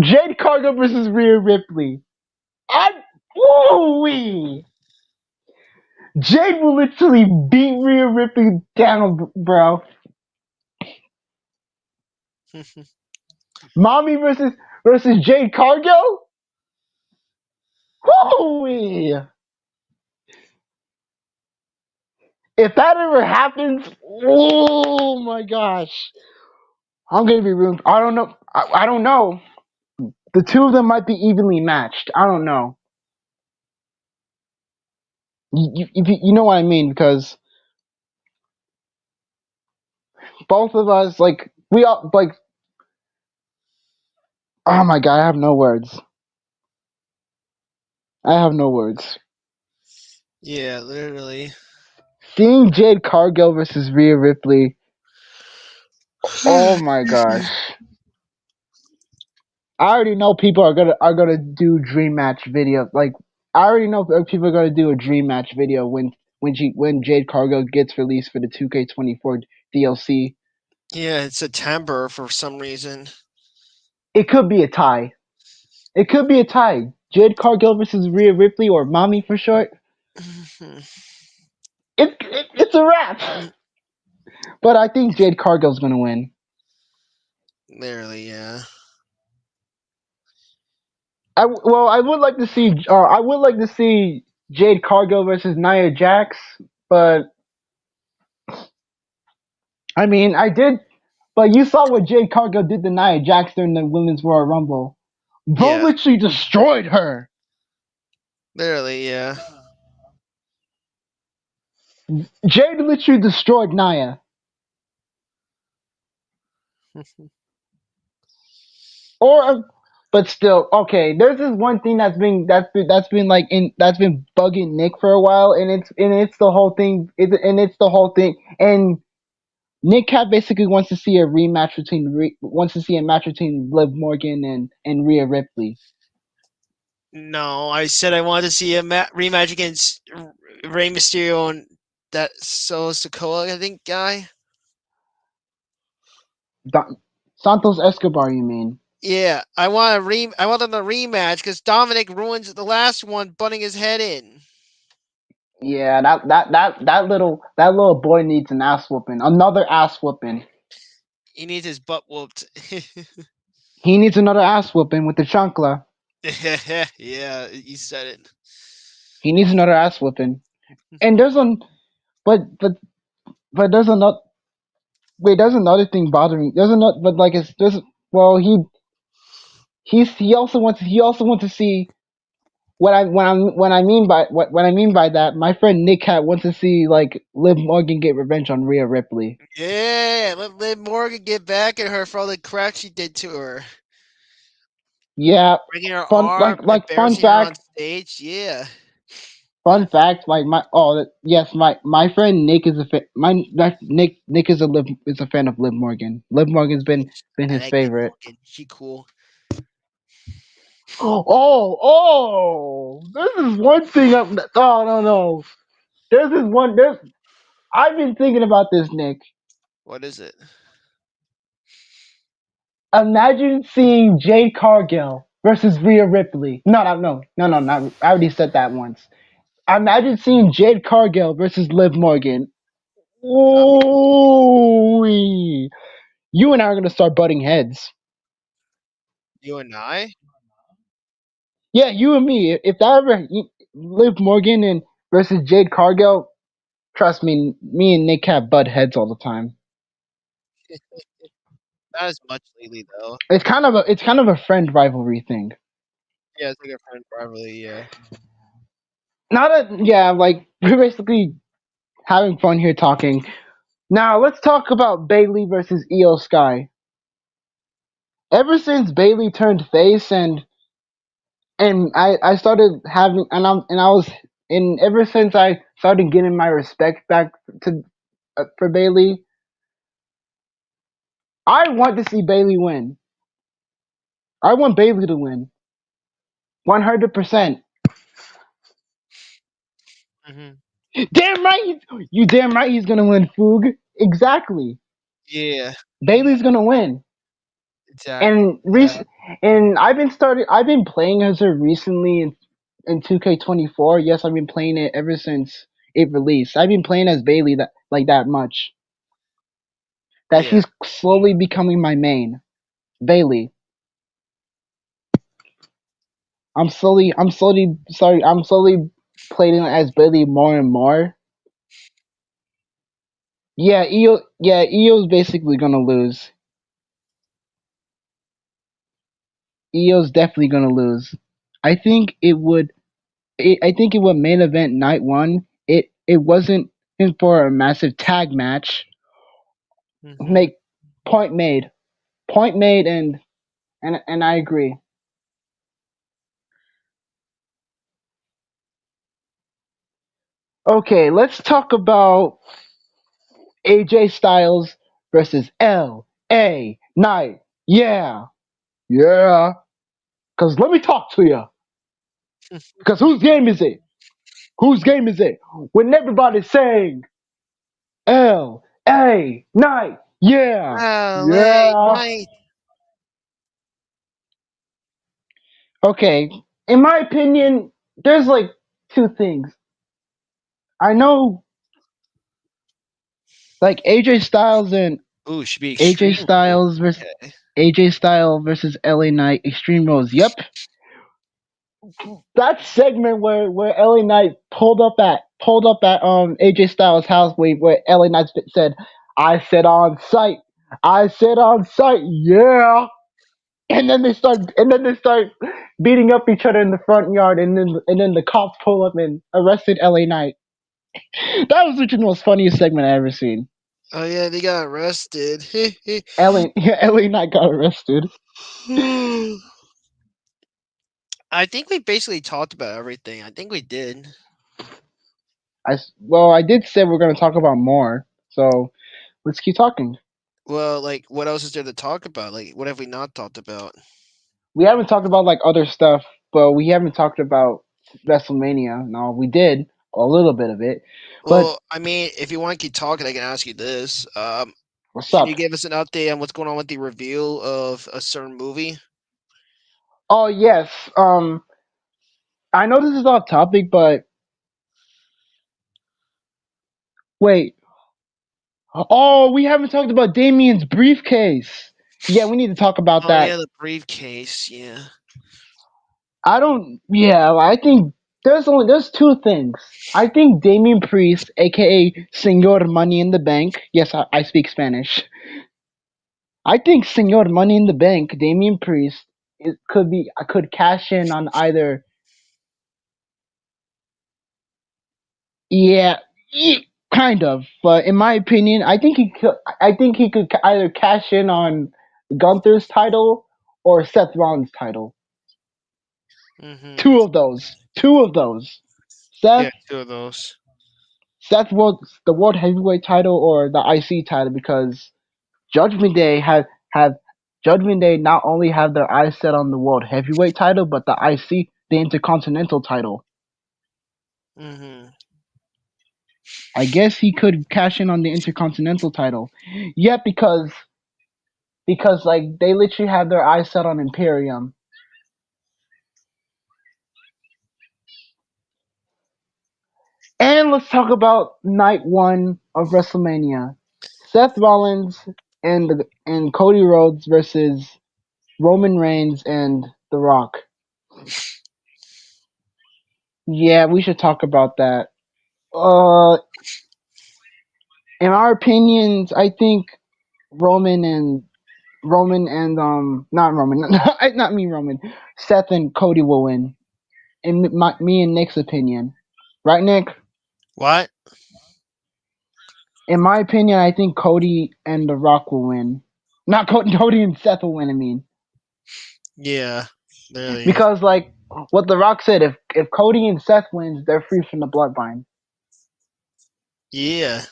Jade Cargill versus Rhea Ripley. I woo Jade will literally beat Rhea Ripley down, bro. Mommy versus Jade Cargill. Woo If that ever happens, oh my gosh, I'm gonna be ruined. I don't know. I don't know. The two of them might be evenly matched. I don't know. You know what I mean because both of us like we all like. Oh my god, I have no words. I have no words. Yeah, literally. Seeing Jade Cargill versus Rhea Ripley. Oh my gosh. I already know people are gonna do dream match video. Like I already know people are gonna do a dream match video when Jade Cargill gets released for the 2K24 DLC. Yeah, in September for some reason. It could be a tie. It could be a tie. Jade Cargill versus Rhea Ripley, or Mommy for short. It's a wrap. But I think Jade Cargill's gonna win. Literally, yeah. I would like to see. I would like to see Jade Cargill versus Nia Jax, but I mean, I did. But you saw what Jade Cargill did to Nia Jax during the Women's Royal Rumble. Bro Yeah, literally destroyed her. literally, yeah. Jade literally destroyed Nia. Or, but still, okay. There's this one thing that's been like that's been bugging Nick for a while, and it's the whole thing. It's the whole thing. And Nick Cat basically wants to see a rematch wants to see a match between Liv Morgan and Rhea Ripley. No, I said I wanted to see a rematch against Rey Mysterio and that Solo Sikoa, I think, guy. Santos Escobar, you mean? Yeah, I want them a rematch because Dominic ruins the last one, butting his head in. Yeah, that little boy needs an ass whooping. Another ass whooping. He needs his butt whooped. He needs another ass whooping with the chancla. Yeah, you said it. He needs another ass whooping. And but but there's another wait. There's another thing bothering. There's another, but like it's there's well he also wants to see what I mean by that. My friend Nick Cat wants to see like Liv Morgan get revenge on Rhea Ripley. Yeah, let Liv Morgan get back at her for all the crap she did to her. Yeah, Breaking her fun arm, fun embarrassing her on fact. stage. Yeah. Fun fact, like yes, my friend Nick is a fan. Nick is a fan of Liv Morgan. Liv Morgan's been I his like Liv favorite. Morgan. She cool. This is one thing. Oh no. There's I've been thinking about this, Nick. What is it? Imagine seeing Jade Cargill versus Rhea Ripley. No, not. I already said that once. Imagine seeing Jade Cargill versus Liv Morgan. Ooh, you and I are gonna start butting heads. You and I? Yeah, you and me. If that ever Liv Morgan and versus Jade Cargill, trust me, me and Nick have butt heads all the time. Not as much lately though. It's kind of a friend rivalry thing. Yeah, it's like a friend rivalry. Yeah. Not a yeah, like we're basically having fun here talking. Now let's talk about Bailey versus Io Sky. Ever since Bailey turned face and I started having and I was and ever since I started getting my respect back to for Bailey, I want to see Bailey win. I want Bailey to win. 100%. Hmm. Damn right. You damn right he's going to win, Foog. Exactly. Yeah. Bailey's going to win. Exactly. And I've been playing as her recently in 2K24. Yes, I've been playing it ever since it released. I've been playing as Bailey that much that Yeah. she's slowly becoming my main. Bailey. I'm slowly playing as Bailey more and more. Yeah, Eo's basically gonna lose. Eo's definitely gonna lose. I think it would. I think it would main event night one. It wasn't in for a massive tag match. Hmm. Make point made. Point made, and I agree. Okay, let's talk about AJ Styles versus LA Knight. Yeah, yeah. Cause let me talk to you. Because whose game is it? Whose game is it? When everybody's saying LA Knight. Yeah, LA yeah. Knight. Okay, in my opinion, there's like two things. I know, like Ooh, should be AJ extreme rules. Styles versus Okay. AJ Styles versus LA Knight Extreme Rules. Yep, that segment where LA Knight pulled up at AJ Styles' house where LA Knight said, I said on sight, yeah." And then they start beating up each other in the front yard, and then the cops pull up and arrested LA Knight. That was literally the most funniest segment I ever seen. Oh yeah, they got arrested. LA Knight got arrested. I think we basically talked about everything. I think we did. Well, I did say we're gonna talk about more, so let's keep talking. Well, like, what else is there to talk about? Like, what have we not talked about? We haven't talked about like other stuff, but we haven't talked about WrestleMania. No, we did a little bit of it, but Well, I mean, if you want to keep talking, I can ask you this. what's Can you up? give us an update on what's going on with the reveal of a certain movie? Oh yes, I know this is off topic, but wait. Oh, we haven't talked about Damien's briefcase. Yeah, we need to talk about Oh yeah, that. the briefcase. Yeah. I don't. Yeah, I think there's two things. I think Damien Priest, aka Senor Money in the Bank. Yes, I speak Spanish. I think Senor Money in the Bank, Damien Priest, it could be. I could cash in on either. Yeah, kind of. But in my opinion, I think he could. I think he could either cash in on Gunther's title or Seth Rollins' title. Mm-hmm. Two of those. Two of those. Yeah, Seth two of those. Seth wants the world heavyweight title or the IC title because Judgment Day have Judgment Day not only have their eyes set on the world heavyweight title but the IC, the Intercontinental title. Mm-hmm. I guess he could cash in on the Intercontinental title. Yeah, because like they literally have their eyes set on Imperium. And let's talk about night one of WrestleMania. Seth Rollins and Cody Rhodes versus Roman Reigns and The Rock. Yeah, we should talk about that. Uh, in our opinions, I think Roman and not Roman, not me Roman, Seth and Cody will win. In me and Nick's opinion, right, Nick? What? In my opinion, I think Cody and The Rock will win. Not Cody and Seth will win. I mean, Yeah. Really. because like what The Rock said, if Cody and Seth wins, they're free from the bloodline. Yeah.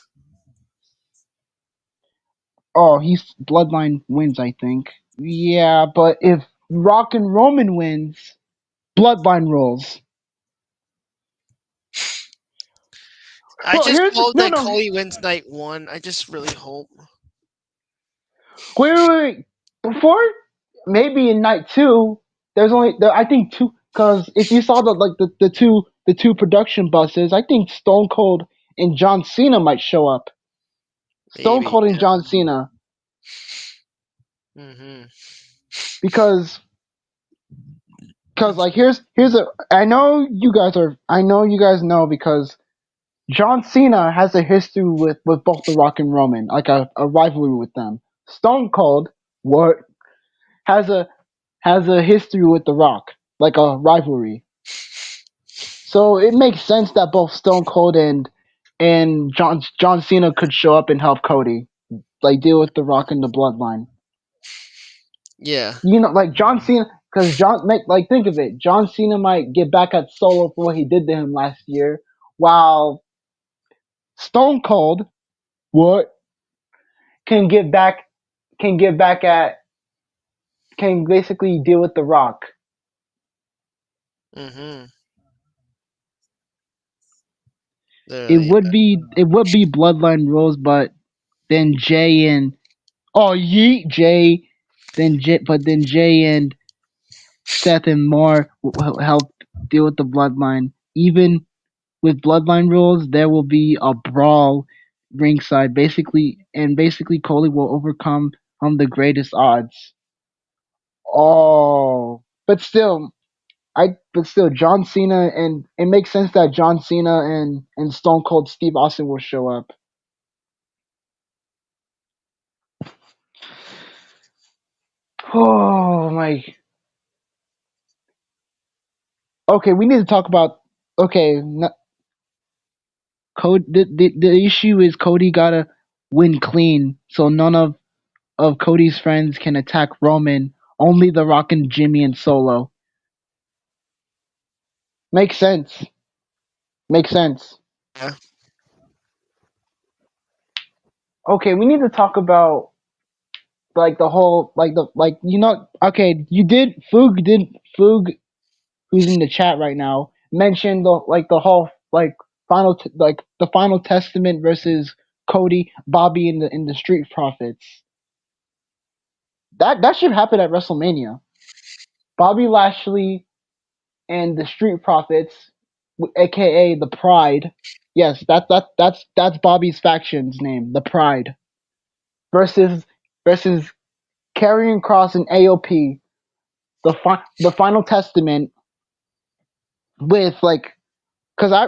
Oh, he's bloodline wins, I think. Yeah, but if Rock and Roman wins, bloodline rules. I Well, just here's hope no, that no. Cody wins night one. I just really hope. Wait. Before maybe in night two, there's only I think two. Because if you saw the two production buses, I think Stone Cold and John Cena might show up. Stone Maybe. Cold and Yeah. John Cena, Mm-hmm. because like here's a I know you guys know because John Cena has a history with both The Rock and Roman, like a rivalry with them. Stone Cold what has a history with The Rock, like a rivalry. So it makes sense that both Stone Cold and John Cena could show up and help Cody, like deal with The Rock and the Bloodline. Yeah. You know, like John Cena, because think of it, John Cena might get back at Solo for what he did to him last year, while Stone Cold, what, can get back, can get back at, can basically deal with The Rock. Mm-hmm. It Literally. would be, it would be Bloodline rules, but then Jay and, oh yeet Jay, but then Jay and Seth and Moore will help deal with the Bloodline. Even with Bloodline rules, there will be a brawl ringside, basically, and basically Coley will overcome the greatest odds. Oh, but still, John Cena, and it makes sense that John Cena and Stone Cold Steve Austin will show up. Oh my. Okay, we need to talk about. Okay, Cody. The issue is Cody gotta win clean, so none of Cody's friends can attack Roman. Only The Rock and Jimmy and Solo. Makes sense. Makes sense. Yeah. Okay, we need to talk about like the whole like okay, you did Foog, who's in the chat right now, mentioned the whole the final testament versus Cody, Bobby in the Street Profits. That should happen at WrestleMania. Bobby Lashley and the Street Profits, aka the Pride. Yes, that's Bobby's faction's name, the Pride, versus versus Karrion Kross and AOP, the Final Testament, with like, because I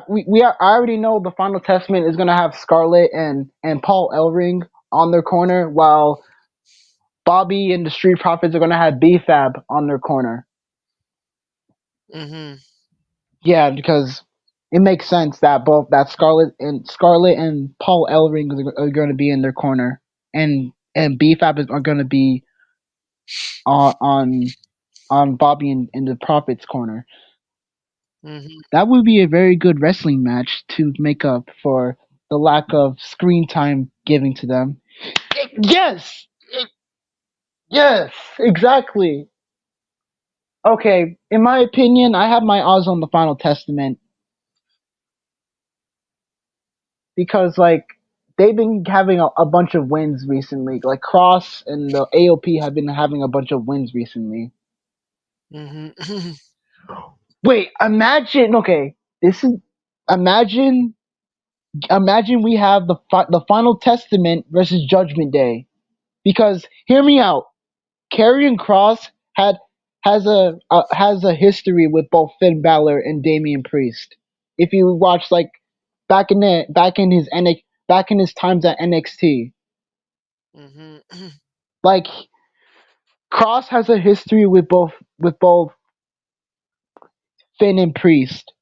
already know the Final Testament is gonna have Scarlett and Paul Ellering on their corner, while Bobby and the Street Profits are gonna have B-Fab on their corner. Mm-hmm. Yeah, because it makes sense that both that Scarlett and Paul Ellering are going to be in their corner, and B-Fab are going to be on Bobby and the Prophet's corner. Mm-hmm. That would be a very good wrestling match to make up for the lack of screen time giving to them. Yes, yes, exactly. Okay, in my opinion, I have my odds on the Final Testament because like they've been having a bunch of wins recently. Like Cross and the AOP have been having a bunch of wins recently. Mm-hmm. Wait, imagine. Okay, this is imagine. Imagine we have the Final Testament versus Judgment Day. Because hear me out, Karrion Cross has a history with both Finn Balor and Damian Priest. If you watch like back in his times at NXT, Mm-hmm. like Cross has a history with both Finn and Priest.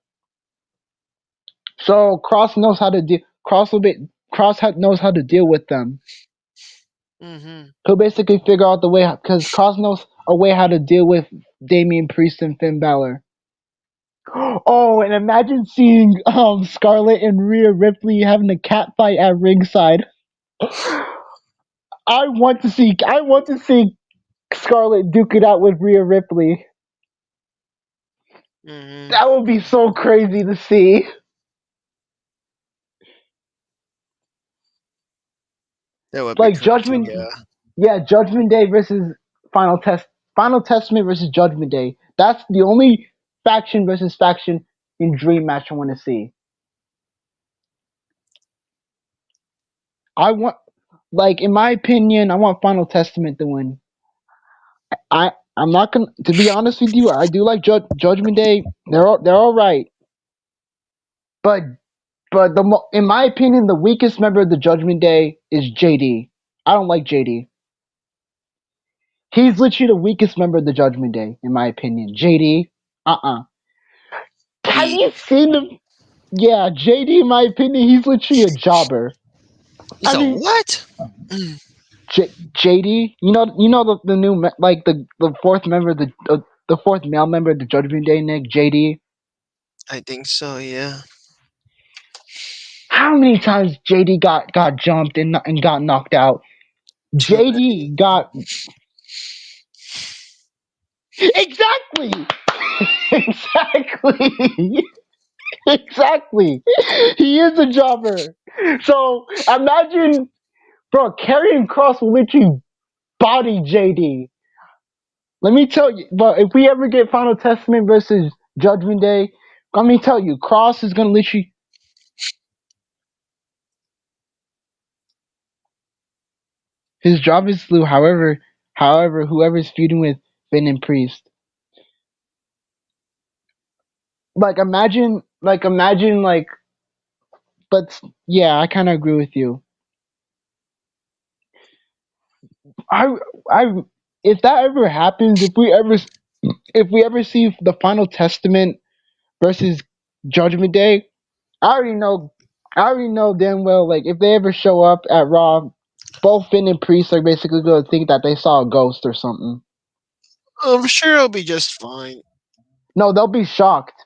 So Cross knows how to deal. Knows how to deal with them. Mm-hmm. He'll basically figure out the way because Cross knows a way how to deal with Damian Priest and Finn Balor. Oh, and imagine seeing Scarlett and Rhea Ripley having a cat fight at ringside. I want to see Scarlett duke it out with Rhea Ripley. Mm-hmm. That would be so crazy to see. That would be Like crazy. Judgment, Yeah. yeah, Judgment Day versus Final Testament versus Judgment Day. That's the only faction versus faction in Dream match I want to see. I want, like, in my opinion, I want Final Testament to win. I'm not gonna, to be honest with you, I do like Judgment Day. They're all right, but in my opinion, the weakest member of the Judgment Day is JD. I don't like JD. He's literally the weakest member of the Judgment Day, in my opinion. JD, have Weak. you seen him? Yeah, JD, in my opinion, he's literally a jobber. He's Have a you what? Mm, JD? You know the new like the fourth member of the fourth male member of the Judgment Day, Nick, JD. I think so. Yeah. How many times JD got jumped and got knocked out? Too many. JD got exactly, exactly, exactly. He is a jobber. So imagine, bro, Karrion Cross will literally body JD. Let me tell you, but if we ever get Final Testament versus Judgment Day, let me tell you, Cross is gonna literally his job is slew. However, whoever's feuding with Finn and Priest, imagine, but yeah, I kind of agree with you. I, I, if that ever happens, if we ever see the Final Testament versus Judgment Day, I already know, I already know damn well. Like if they ever show up at Raw, both Finn and Priest are basically gonna think that they saw a ghost or something. I'm sure it'll be just fine. No, they'll be shocked.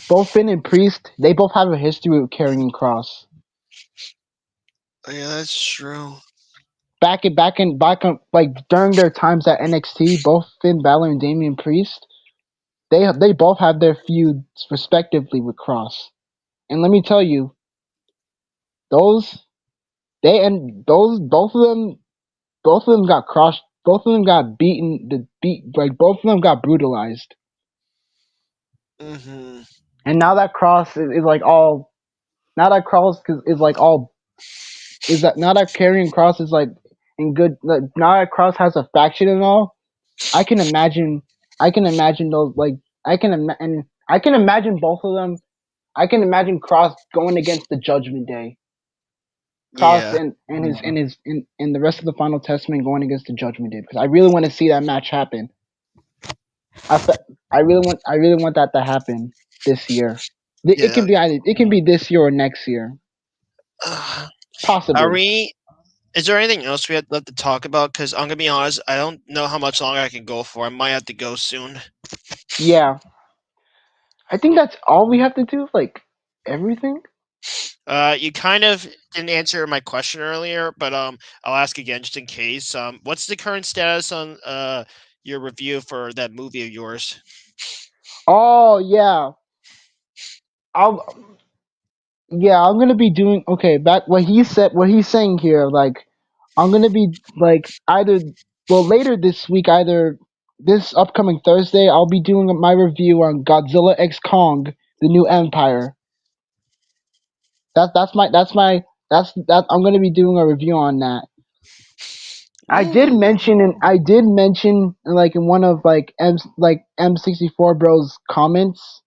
Both Finn and Priest, they both have a history with carrying Cross. Yeah, that's true. Like during their times at NXT, both Finn Balor and Damian Priest, they both have their feuds respectively with Cross. And let me tell you, those they and those both of them got crushed. Both of them got beaten. Both of them got brutalized. Hmm. And now that Cross is like all. Now that Cross is like all. Is that now that Karrion Cross is like in good. Like, now that Cross has a faction and all. I can imagine. I can imagine those like. And I can imagine both of them. I can imagine Cross going against the Judgment Day. Cross Yeah. and the rest of the Final Testament going against the Judgment Day because I really want to see that match happen. I fe- I really want that to happen this year. It Yeah. can be either it can be this year or next year, Uh, are possibly. we? Is there anything else we had left to talk about? Because I'm gonna be honest, I don't know how much longer I can go for. I might have to go soon. Yeah, I think that's all we have to do. Like everything. You kind of didn't answer my question earlier, but I'll ask again just in case. What's the current status on your review for that movie of yours? Oh yeah, I'll yeah I'm gonna be doing okay. Back what he said, what he's saying here. Like I'm gonna be like either later this week, either this upcoming Thursday, I'll be doing my review on Godzilla X Kong: The New Empire. That's that I'm gonna be doing a review on that. Ooh. I did mention like in one of M64 Bros comments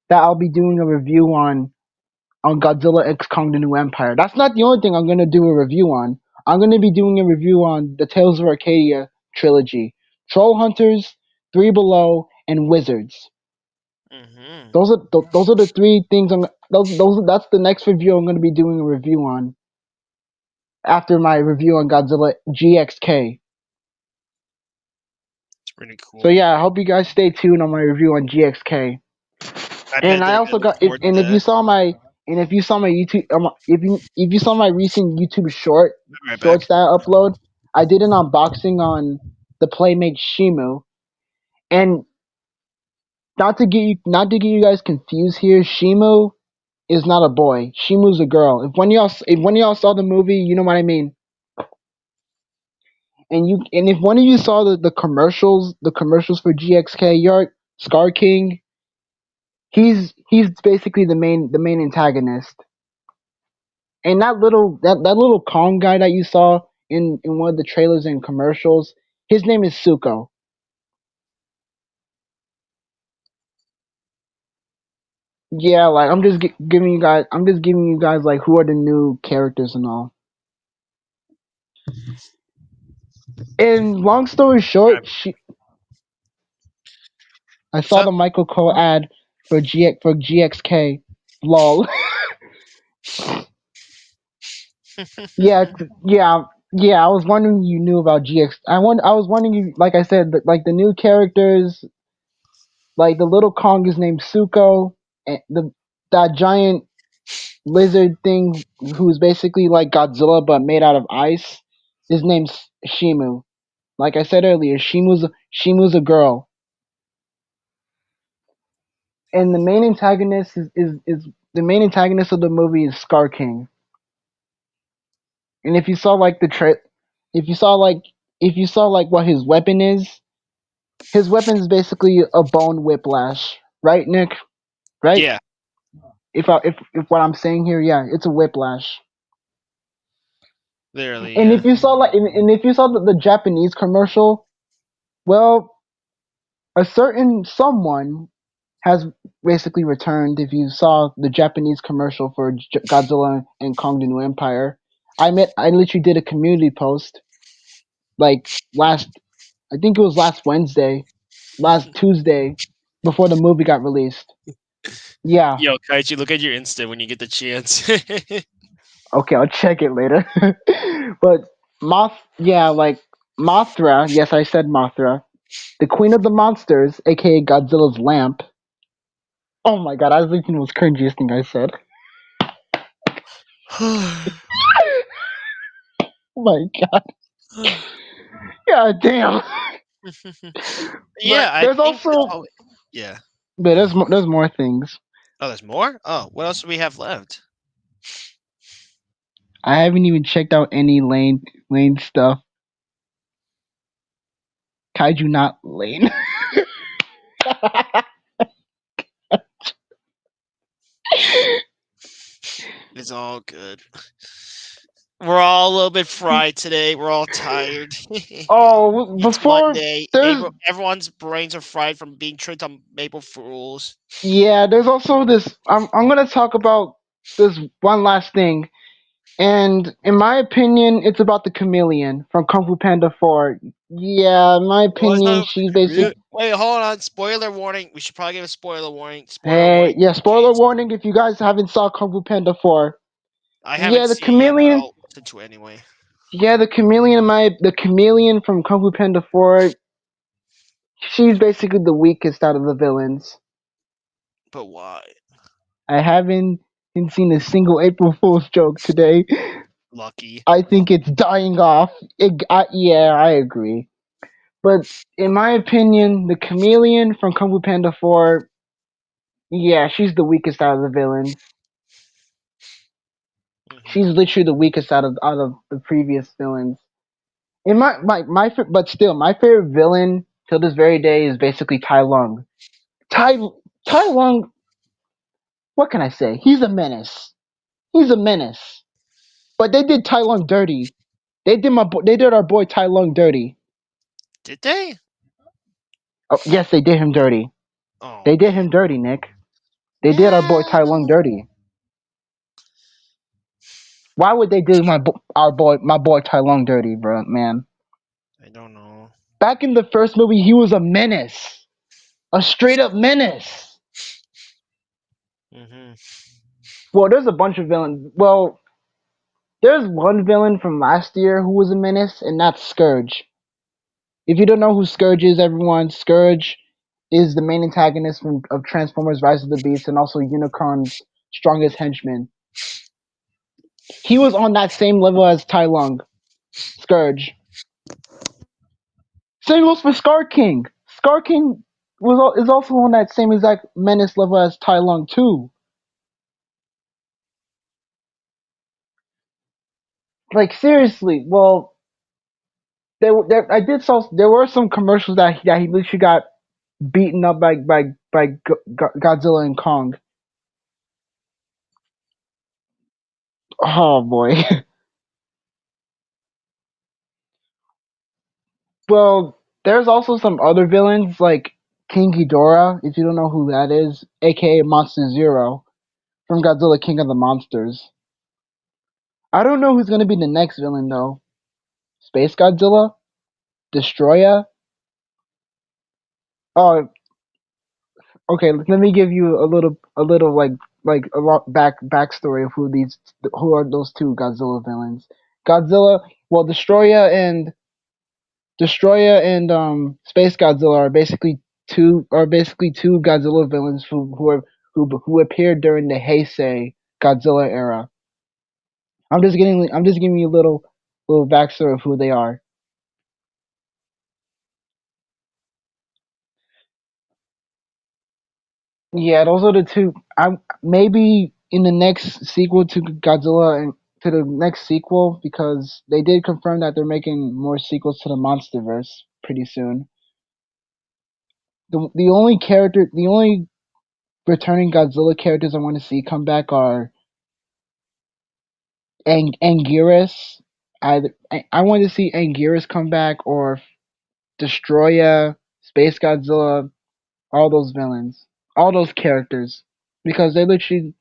that I'll be doing a review on Godzilla X Kong: The New Empire. That's not the only thing I'm gonna do a review on. I'm gonna be doing a review on the Tales of Arcadia trilogy, Troll Hunters, Three Below, and Wizards. Hmm. Those are the three things those that's the next review I'm gonna be doing a review on after my review on Godzilla GXK. It's pretty So cool. yeah, I hope you guys stay tuned on my review on GXK. I And I definitely also look got forward to and that. if you saw my YouTube if you saw my recent YouTube I'll be right back. shorts that I upload, I did an unboxing on the Playmate Shimu. And not to get you guys confused here, Shimu is not a boy. Shimu's a girl. If one of y'all saw the movie, you know what I mean. And if one of you saw the commercials for GXK, you're Scar King. He's basically the main antagonist. And that little Kong guy that you saw in one of the trailers and commercials, his name is Suko. Yeah, like I'm just giving you guys like who are the new characters and all. And long story short, I What's saw up? the Michael Cole ad for GXK. Lol. Yeah. I was wondering you knew about GX. I was wondering you, like I said, like the new characters, like the little Kong is named Suko, and that giant. lizard thing who's basically like Godzilla but made out of ice. His name's Shimu. Like I said earlier, Shimu's a girl, and the main antagonist is the main antagonist of the movie is Scar King. And if you saw like if you saw like if you saw like what his weapon is basically a bone whiplash, right, Nick? Right? Yeah, If what I'm saying here, yeah, it's a whiplash. literally, And yeah. if you saw and if you saw the Japanese commercial, well, a certain someone has basically returned. If you saw the Japanese commercial for Godzilla and Kong the New Empire, I literally did a community post like last, I think it was last Wednesday, last Tuesday, before the movie got released. Yeah, Yo, Kaichi, look at your Insta when you get the chance. okay, I'll check it later. But yeah, like Mothra. Yes, I said Mothra, the Queen of the Monsters, aka Godzilla's lamp. Oh my god, I was thinking it was cringiest thing I said. Oh my god, god damn. Yeah, But I there's think that's also, all. Yeah. but there's more things. Oh, there's more. Oh, what else do we have left? I haven't even checked out any Lane stuff. Kaiju not Lane. It's all good. We're all a little bit fried today. We're all tired. Oh, It's before Monday. there's Everyone's brains are fried from being tricked on Maple Fools. yeah, there's also this. I'm gonna talk about this one last thing, and in my opinion, it's about the chameleon from Kung Fu Panda 4. Yeah, in my Oh, it's opinion, not she's basically. Wait, hold on. Spoiler warning. We should probably give a spoiler warning. Spoiler Hey, warning. yeah, spoiler Jason. warning if you guys haven't saw Kung Fu Panda 4. I haven't Yeah, the seen it yet, but chameleon. I'll listen to it anyway. Yeah, the chameleon from Kung Fu Panda 4. She's basically the weakest out of the villains. But why? I haven't seen a single April Fool's joke today. Lucky. I think it's dying off. Yeah, I agree. But in my opinion, the chameleon from Kung Fu Panda 4, yeah, she's the weakest out of the villains. Hmm. She's literally the weakest out of the previous villains. In but still, my favorite villain till this very day is basically Tai Lung. Tai Tai Lung, what can I say? He's a menace. He's a menace. But they did Tai Lung dirty. They did our boy Tai Lung dirty. Did they? Oh, yes, they did him dirty. Oh They did man. him dirty, Nick. They did our boy Yeah. Tai Lung dirty. Why would they do my boy Tai Lung dirty, bro, man? I don't know. Back in the first movie, he was a menace, a straight up menace. Hmm. Well, there's a bunch of villains. Well, there's one villain from last year who was a menace, and that's Scourge. If you don't know who Scourge is, everyone, Scourge is the main antagonist of Transformers: Rise of the Beasts, and also Unicron's strongest henchman. He was on that same level as Tai Lung, Scourge. Same goes for Scar King. Scar King is also on that same exact menace level as Tai Lung too. Like seriously, well, there were some commercials that he literally got beaten up by Godzilla and Kong. Oh boy. Well, there's also some other villains like King Ghidorah, if you don't know who that is, aka Monster Zero from Godzilla King of the Monsters. I don't know who's gonna be the next villain though. Space Godzilla? Destroya? Oh, okay. Let me give you a little like a lot backstory of who are those two Godzilla villains. Godzilla, well, Destroya and Space Godzilla are basically two Godzilla villains who appeared during the Heisei. Godzilla era. I'm just giving you a little backstory of who they are. Yeah, those are the two. I maybe in the next sequel to Godzilla and to the next sequel because they did confirm that they're making more sequels to the MonsterVerse pretty soon. The only returning Godzilla characters I want to see come back are Anguirus. I want to see Anguirus come back or Destroya, Space Godzilla, all those villains, all those characters, because they're literally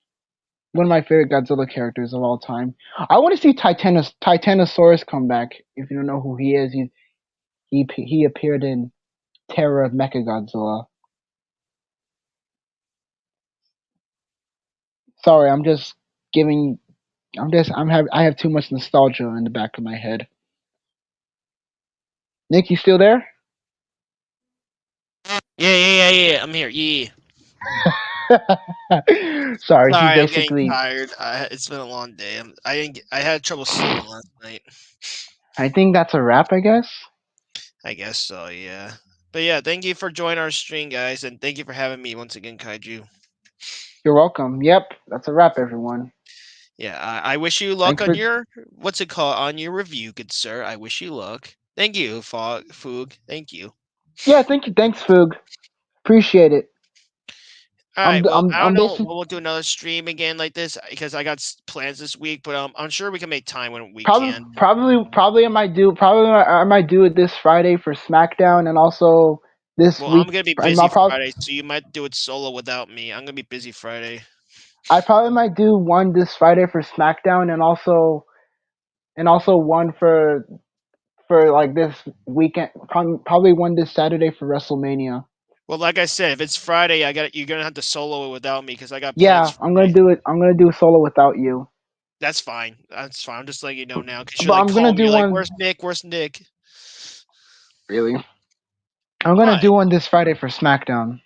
one of my favorite Godzilla characters of all time. I want to see Titanosaurus come back. If you don't know who he is, he appeared in Terror of Mechagodzilla. Sorry, I'm just giving. I have too much nostalgia in the back of my head. Nick, you still there? Yeah. I'm here. Yeah. Sorry, he Sorry, I'm getting basically. tired. It's been a long day. I had trouble sleeping last night. I think that's a wrap. I guess. I guess so. Yeah. But yeah, thank you for joining our stream, guys, and thank you for having me once again, Kaiju. You're welcome. Yep, that's a wrap, everyone. Yeah, I wish you luck Thanks on for. your what's it called on your review, good sir. I wish you luck. Thank you, Foog. Thank you. Yeah, thank you. Thanks, Foog. Appreciate it. All right. Well, I don't I'm know. basically We'll do another stream again like this because I got plans this week, but I'm sure we can make time when we can. I might do it this Friday for SmackDown and also this Well, I'm week gonna be and busy Friday, so you might do it solo without me. I'm gonna be busy Friday. I probably might do one this Friday for SmackDown and also one for like this weekend, probably one this Saturday for WrestleMania. Well, like I said, if it's Friday, you're gonna have to solo it without me because I got plans Yeah, I'm gonna Friday. do it. I'm gonna do a solo without you, That's fine. That's fine. I'm just letting you know now because you're but like I'm gonna calling me do like, one. "Where's Nick? Where's Nick?" Really, I'm gonna Why? do one this Friday for SmackDown.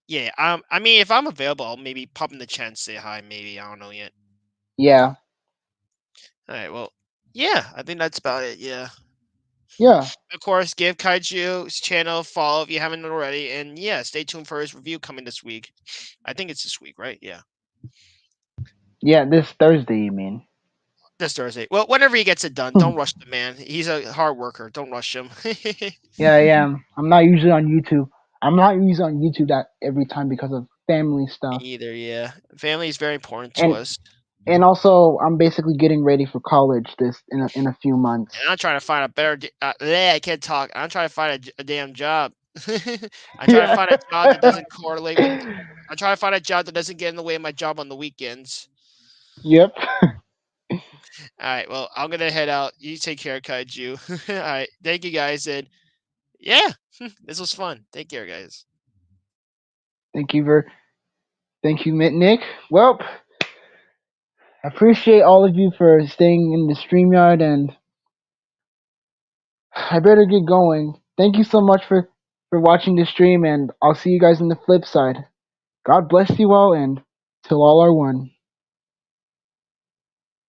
Yeah. I mean, if I'm available, I'll maybe pop in the chat and say hi. Maybe I don't know yet. Yeah, All right. Well, yeah. I think that's about it. Yeah. yeah, Of course, give Kaiju's channel a follow if you haven't already, and yeah, stay tuned for his review coming this week. I think it's this week, right? Yeah. yeah. This Thursday, you mean? This Thursday. Well, whenever he gets it done, don't rush the man. He's a hard worker. Don't rush him. Yeah, I am. I'm not usually on YouTube. I'm not usually on YouTube that every time because of family stuff. Me either, yeah. Family is very important to And us. and also I'm basically getting ready for college this in a few months. And I'm trying to find a better. I can't talk. I'm trying to find a damn job. I'm trying to Yeah. find a job that doesn't correlate with. I'm trying to find a job that doesn't get in the way of my job on the weekends. Yep. All right. Well, I'm gonna head out. You take care, Kaiju. All right. Thank you, guys, and yeah, this was fun. Take care, guys. Thank you for thank you, Nick. Well, I appreciate all of you for staying in the StreamYard and I better get going. Thank you so much for watching the stream and I'll see you guys on the flip side. God bless you all and till all are one.